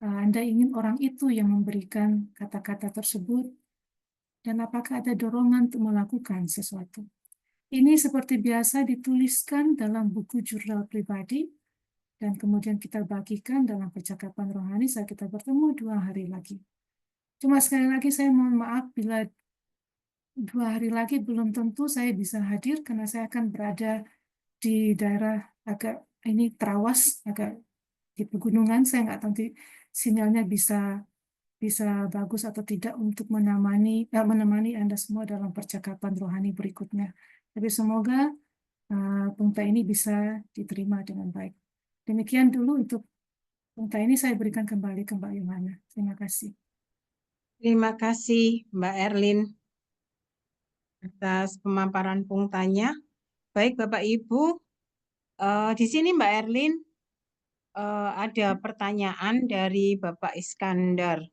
Anda ingin orang itu yang memberikan kata-kata tersebut, dan apakah ada dorongan untuk melakukan sesuatu. Ini seperti biasa dituliskan dalam buku jurnal pribadi, dan kemudian kita bagikan dalam percakapan rohani saat kita bertemu 2 hari lagi. Cuma sekali lagi saya mohon maaf bila 2 hari lagi belum tentu saya bisa hadir, karena saya akan berada di daerah agak ini terawas, agak di pegunungan. Saya nggak tahu sinyalnya bisa bagus atau tidak untuk menemani Anda semua dalam percakapan rohani berikutnya. Tapi semoga pengta ini bisa diterima dengan baik. Demikian dulu untuk pengta ini, saya berikan kembali ke Mbak Yohana. Terima kasih. Terima kasih Mbak Erlin atas pemaparan pengtanya. Baik Bapak Ibu, di sini Mbak Erlin ada pertanyaan dari Bapak Iskandar.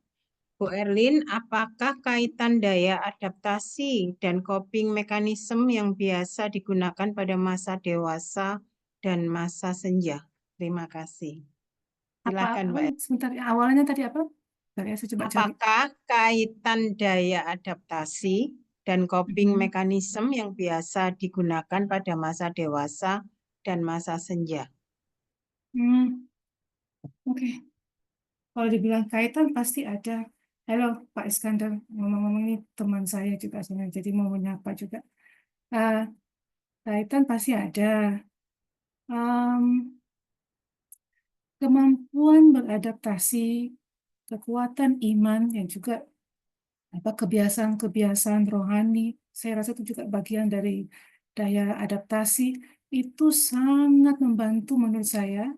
Bu Erlin, apakah kaitan daya adaptasi dan coping mekanisme yang biasa digunakan pada masa dewasa dan masa senja? Terima kasih. Silakan Mbak Erlin. Sebentar, awalnya tadi apa? Saya coba cari. Apakah kaitan daya adaptasi dan coping mekanisme yang biasa digunakan pada masa dewasa dan masa senja? Oke. Kalau dibilang kaitan pasti ada. Halo Pak Iskandar, ngomong-ngomong ini teman saya juga sebenarnya, jadi mau menyapa juga. Kaitan pasti ada. Kemampuan beradaptasi, kekuatan iman yang juga kebiasaan-kebiasaan rohani. Saya rasa itu juga bagian dari daya adaptasi. Itu sangat membantu menurut saya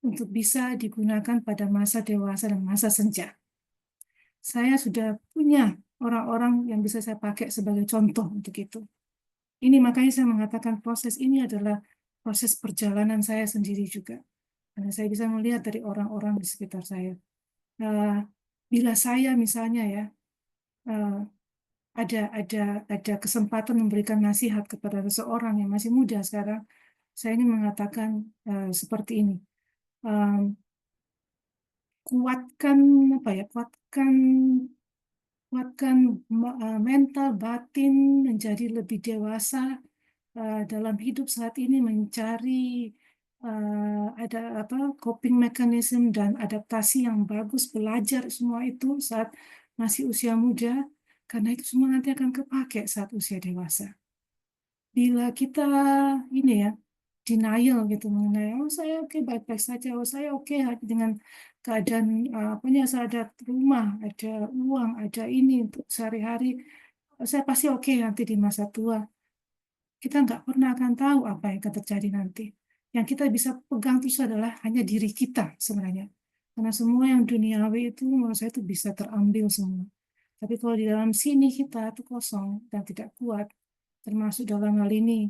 untuk bisa digunakan pada masa dewasa dan masa senja. Saya sudah punya orang-orang yang bisa saya pakai sebagai contoh untuk itu. Ini makanya saya mengatakan proses ini adalah proses perjalanan saya sendiri juga. Karena saya bisa melihat dari orang-orang di sekitar saya. Bila saya misalnya ya ada kesempatan memberikan nasihat kepada seseorang yang masih muda sekarang, saya ingin mengatakan seperti ini. Kuatkan mental batin menjadi lebih dewasa dalam hidup saat ini, mencari ada coping mechanism dan adaptasi yang bagus, belajar semua itu saat masih usia muda, karena itu semua nanti akan kepake saat usia dewasa. Bila kita ini ya denial gitu mengenai saya oke, baik-baik saja, saya oke dengan keadaan saya ada rumah, ada uang, ada ini untuk sehari-hari, saya pasti oke nanti di masa tua. Kita nggak pernah akan tahu apa yang akan terjadi nanti. Yang kita bisa pegang itu adalah hanya diri kita sebenarnya. Karena semua yang duniawi itu menurut saya itu bisa terambil semua. Tapi kalau di dalam sini kita itu kosong dan tidak kuat, termasuk dalam hal ini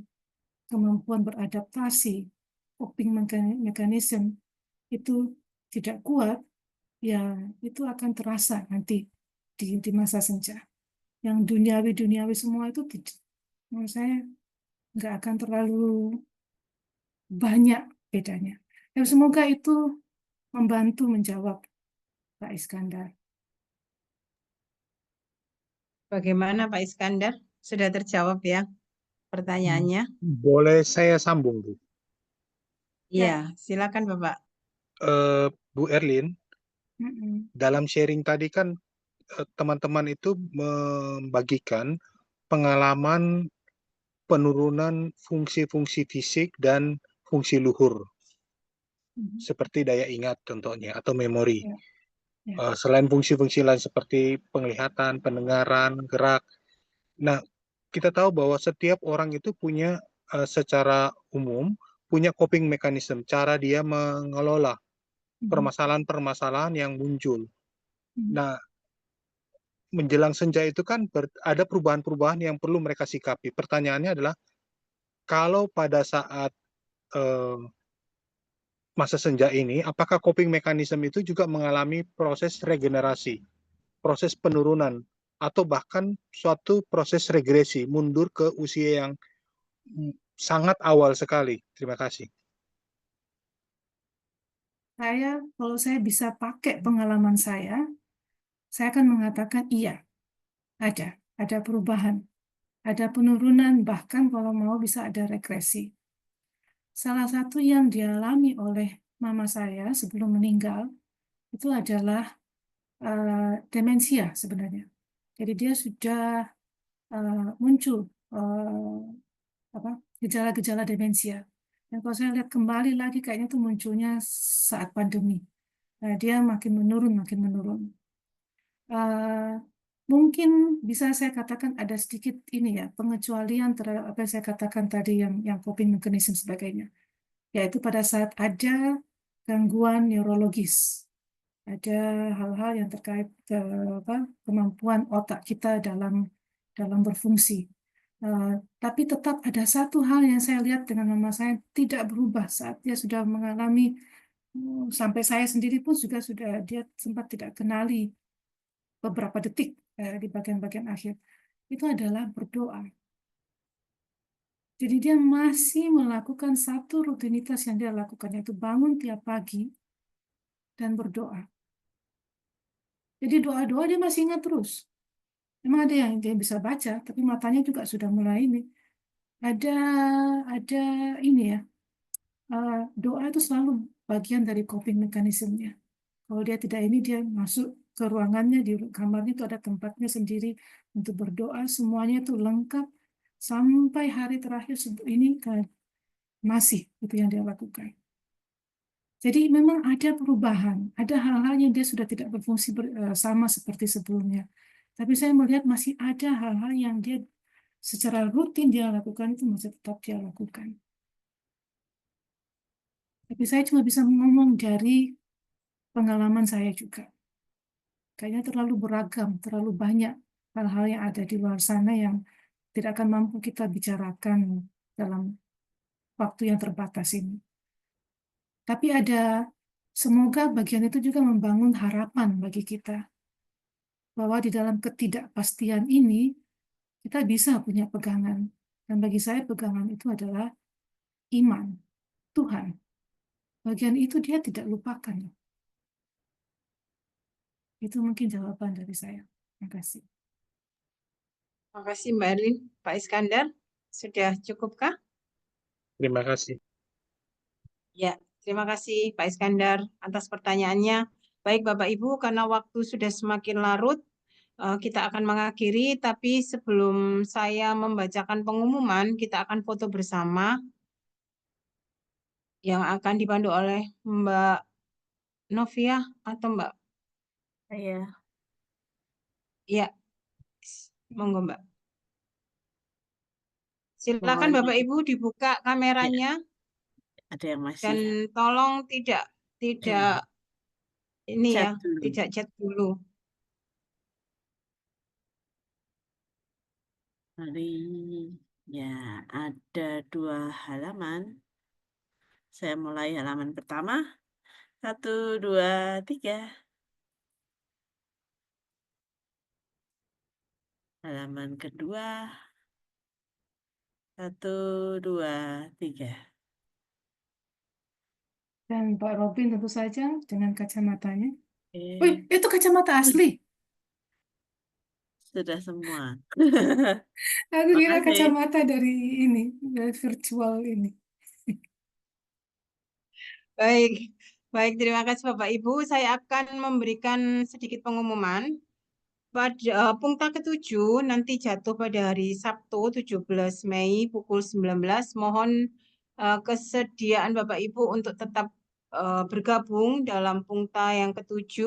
kemampuan beradaptasi, coping mechanism itu tidak kuat, ya itu akan terasa nanti di masa senja. Yang duniawi semua itu menurut saya nggak akan terlalu banyak bedanya. Dan semoga itu membantu menjawab Pak Iskandar. Bagaimana Pak Iskandar? Sudah terjawab ya pertanyaannya? Boleh saya sambung, Bu? Iya, silakan Bapak. Bu Erlin, dalam sharing tadi kan teman-teman itu membagikan pengalaman penurunan fungsi-fungsi fisik dan fungsi luhur, seperti daya ingat contohnya, atau memori. Selain fungsi-fungsi lain seperti penglihatan, pendengaran, gerak. Nah, kita tahu bahwa setiap orang itu punya secara umum punya coping mechanism, cara dia mengelola permasalahan-permasalahan yang muncul. Nah, menjelang senja itu kan ada perubahan-perubahan yang perlu mereka sikapi. Pertanyaannya adalah, kalau pada saat masa senja ini, apakah coping mechanism itu juga mengalami proses regenerasi, proses penurunan, atau bahkan suatu proses regresi, mundur ke usia yang sangat awal sekali? Terima kasih. Kalau saya bisa pakai pengalaman saya akan mengatakan iya, ada perubahan, ada penurunan, bahkan kalau mau bisa ada regresi. Salah satu yang dialami oleh mama saya sebelum meninggal itu adalah demensia sebenarnya. Jadi dia sudah muncul gejala-gejala demensia. Dan kalau saya lihat kembali lagi, kayaknya itu munculnya saat pandemi. Dia makin menurun. Mungkin bisa saya katakan ada sedikit ini ya, pengecualian terhadap apa yang saya katakan tadi yang coping mechanism sebagainya. Yaitu pada saat ada gangguan neurologis, ada hal-hal yang terkait kemampuan otak kita dalam berfungsi. Tapi tetap ada satu hal yang saya lihat dengan mama saya tidak berubah saat dia sudah mengalami, sampai saya sendiri pun juga sudah dia sempat tidak kenali beberapa detik di bagian-bagian akhir, itu adalah berdoa. Jadi dia masih melakukan satu rutinitas yang dia lakukan, yaitu bangun tiap pagi dan berdoa. Jadi doa-doa dia masih ingat terus. Memang ada yang dia bisa baca, tapi matanya juga sudah mulai ini. Ada ini ya, doa itu selalu bagian dari coping mekanismenya. Kalau dia tidak ini, dia masuk ke ruangannya, di kamarnya itu ada tempatnya sendiri untuk berdoa, semuanya itu lengkap sampai hari terakhir ini masih itu yang dia lakukan. Jadi memang ada perubahan, ada hal-hal yang dia sudah tidak berfungsi sama seperti sebelumnya. Tapi saya melihat masih ada hal-hal yang dia secara rutin dia lakukan itu masih tetap dia lakukan. Tapi saya cuma bisa ngomong dari pengalaman saya juga. Kayaknya terlalu beragam, terlalu banyak hal-hal yang ada di luar sana yang tidak akan mampu kita bicarakan dalam waktu yang terbatas ini. Tapi semoga bagian itu juga membangun harapan bagi kita. Bahwa di dalam ketidakpastian ini, kita bisa punya pegangan. Dan bagi saya pegangan itu adalah iman, Tuhan. Bagian itu dia tidak lupakan. Itu mungkin jawaban dari saya. Terima kasih. Terima kasih Mbak Erlin. Pak Iskandar, sudah cukupkah? Terima kasih. Ya, terima kasih Pak Iskandar atas pertanyaannya. Baik Bapak Ibu, karena waktu sudah semakin larut, kita akan mengakhiri, tapi sebelum saya membacakan pengumuman, kita akan foto bersama yang akan dipandu oleh Mbak Novia atau Mbak. Saya. Ya, monggo Mbak. Silakan Mohon Bapak Ibu dibuka kameranya ada yang masih dan tolong tidak ini chat ya, dulu. tidak chat dulu. Hari ya ada 2 halaman. Saya mulai halaman pertama. 1, 2, 3. Halaman kedua. 1, 2, 3. Dan Pak Robin tentu saja dengan kacamatanya. Oke. Wih, itu kacamata asli. Sudah semua. Aku kira Makasih. kacamata dari virtual ini. Baik, baik, terima kasih Bapak Ibu. Saya akan memberikan sedikit pengumuman. Pada pungta ke-7 nanti jatuh pada hari Sabtu 17 Mei pukul 19. Mohon kesediaan Bapak Ibu untuk tetap bergabung dalam pungta yang ke-7.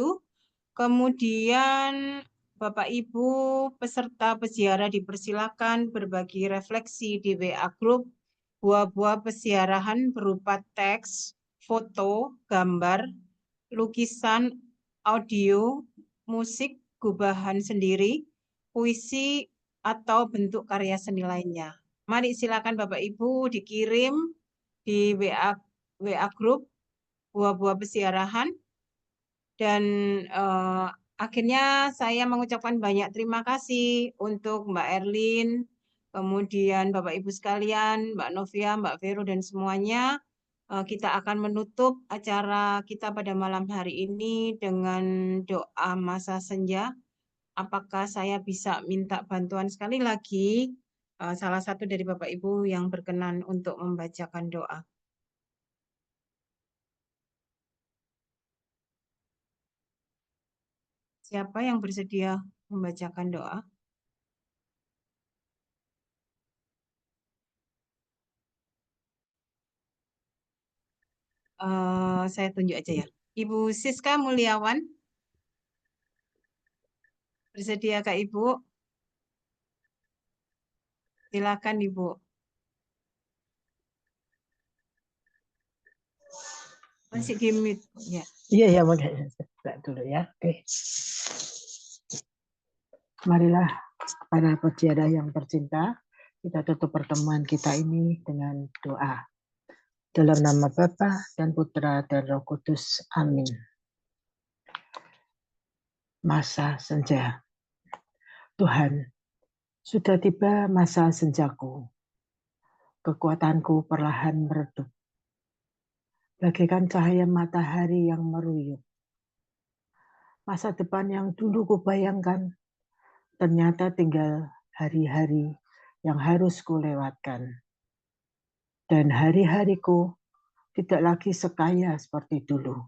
Kemudian Bapak Ibu peserta peziarah dipersilakan berbagi refleksi di WA Group. Buah-buah peziarahan berupa teks, foto, gambar, lukisan, audio, musik, gubahan sendiri, puisi, atau bentuk karya seni lainnya. Mari silakan Bapak Ibu dikirim di WA Group buah-buah peziarahan. Dan akhirnya saya mengucapkan banyak terima kasih untuk Mbak Erlin, kemudian Bapak Ibu sekalian, Mbak Novia, Mbak Vero, dan semuanya. Kita akan menutup acara kita pada malam hari ini dengan doa masa senja. Apakah saya bisa minta bantuan sekali lagi salah satu dari Bapak Ibu yang berkenan untuk membacakan doa? Siapa yang bersedia membacakan doa? Saya tunjuk aja ya. Ibu Siska Mulyawan. Bersedia Kak Ibu? Silakan Ibu. Masih di mute. Ya. Iya, makanya dulu ya. Oke. Marilah para peziarah yang tercinta, kita tutup pertemuan kita ini dengan doa. Dalam nama Bapa dan Putra dan Roh Kudus. Amin. Masa senja. Tuhan, sudah tiba masa senjaku. Kekuatanku perlahan meredup. Bagaikan cahaya matahari yang meruyuk. Masa depan yang dulu kubayangkan, ternyata tinggal hari-hari yang harus kulewatkan. Dan hari-hariku tidak lagi sekaya seperti dulu.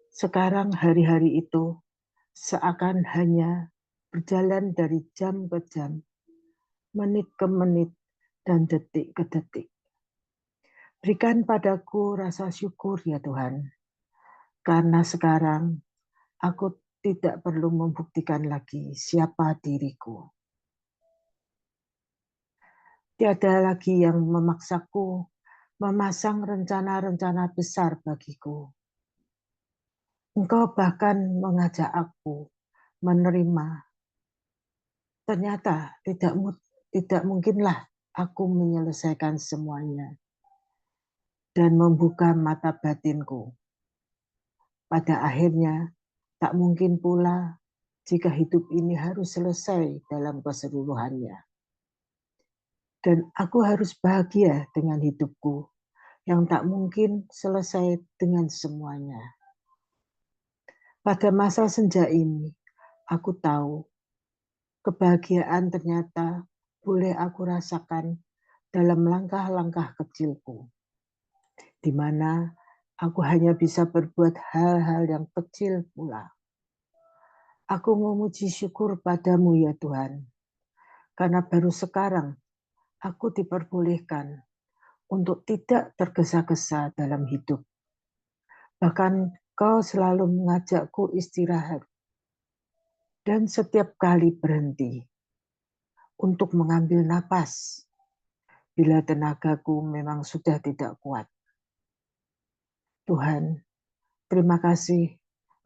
Sekarang hari-hari itu seakan hanya berjalan dari jam ke jam, menit ke menit, dan detik ke detik. Berikan padaku rasa syukur ya Tuhan, karena sekarang aku tidak perlu membuktikan lagi siapa diriku. Tiada lagi yang memaksaku memasang rencana-rencana besar bagiku. Engkau bahkan mengajak aku menerima. Ternyata tidak mungkinlah aku menyelesaikan semuanya dan membuka mata batinku. Pada akhirnya, tak mungkin pula jika hidup ini harus selesai dalam keseluruhannya. Dan aku harus bahagia dengan hidupku yang tak mungkin selesai dengan semuanya. Pada masa senja ini, aku tahu kebahagiaan ternyata boleh aku rasakan dalam langkah-langkah kecilku, di mana aku hanya bisa berbuat hal-hal yang kecil pula. Aku memuji syukur padamu ya Tuhan, karena baru sekarang aku diperbolehkan untuk tidak tergesa-gesa dalam hidup. Bahkan Kau selalu mengajakku istirahat dan setiap kali berhenti untuk mengambil napas bila tenagaku memang sudah tidak kuat. Tuhan, terima kasih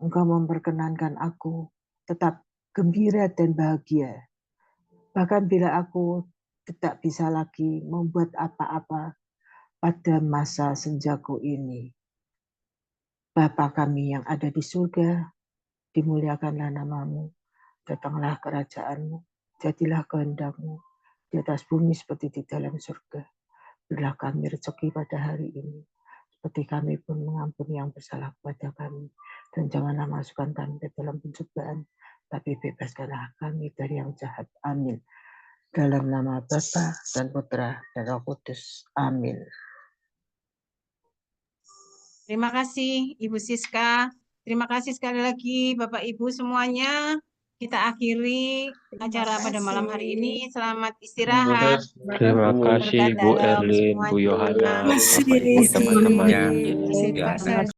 Engkau memperkenankan aku tetap gembira dan bahagia. Bahkan bila aku tidak bisa lagi membuat apa-apa pada masa senjaku ini. Bapa kami yang ada di surga, dimuliakanlah namamu, datanglah kerajaanmu, jadilah kehendak-Mu di atas bumi seperti di dalam surga. Berilah kami rezeki pada hari ini, seperti kami pun mengampuni yang bersalah kepada kami. Dan janganlah masukkan kami ke dalam pencobaan, tapi bebaskanlah kami dari yang jahat. Amin. Dalam nama Bapa dan Putra dan Roh Kudus. Amin. Terima kasih Ibu Siska. Terima kasih sekali lagi Bapak Ibu semuanya. Kita akhiri acara pada malam hari ini. Selamat istirahat. Terima kasih Bu Erlin, Bu Yohana, Bapak Ibu, teman-teman. Ya, Terima kasih.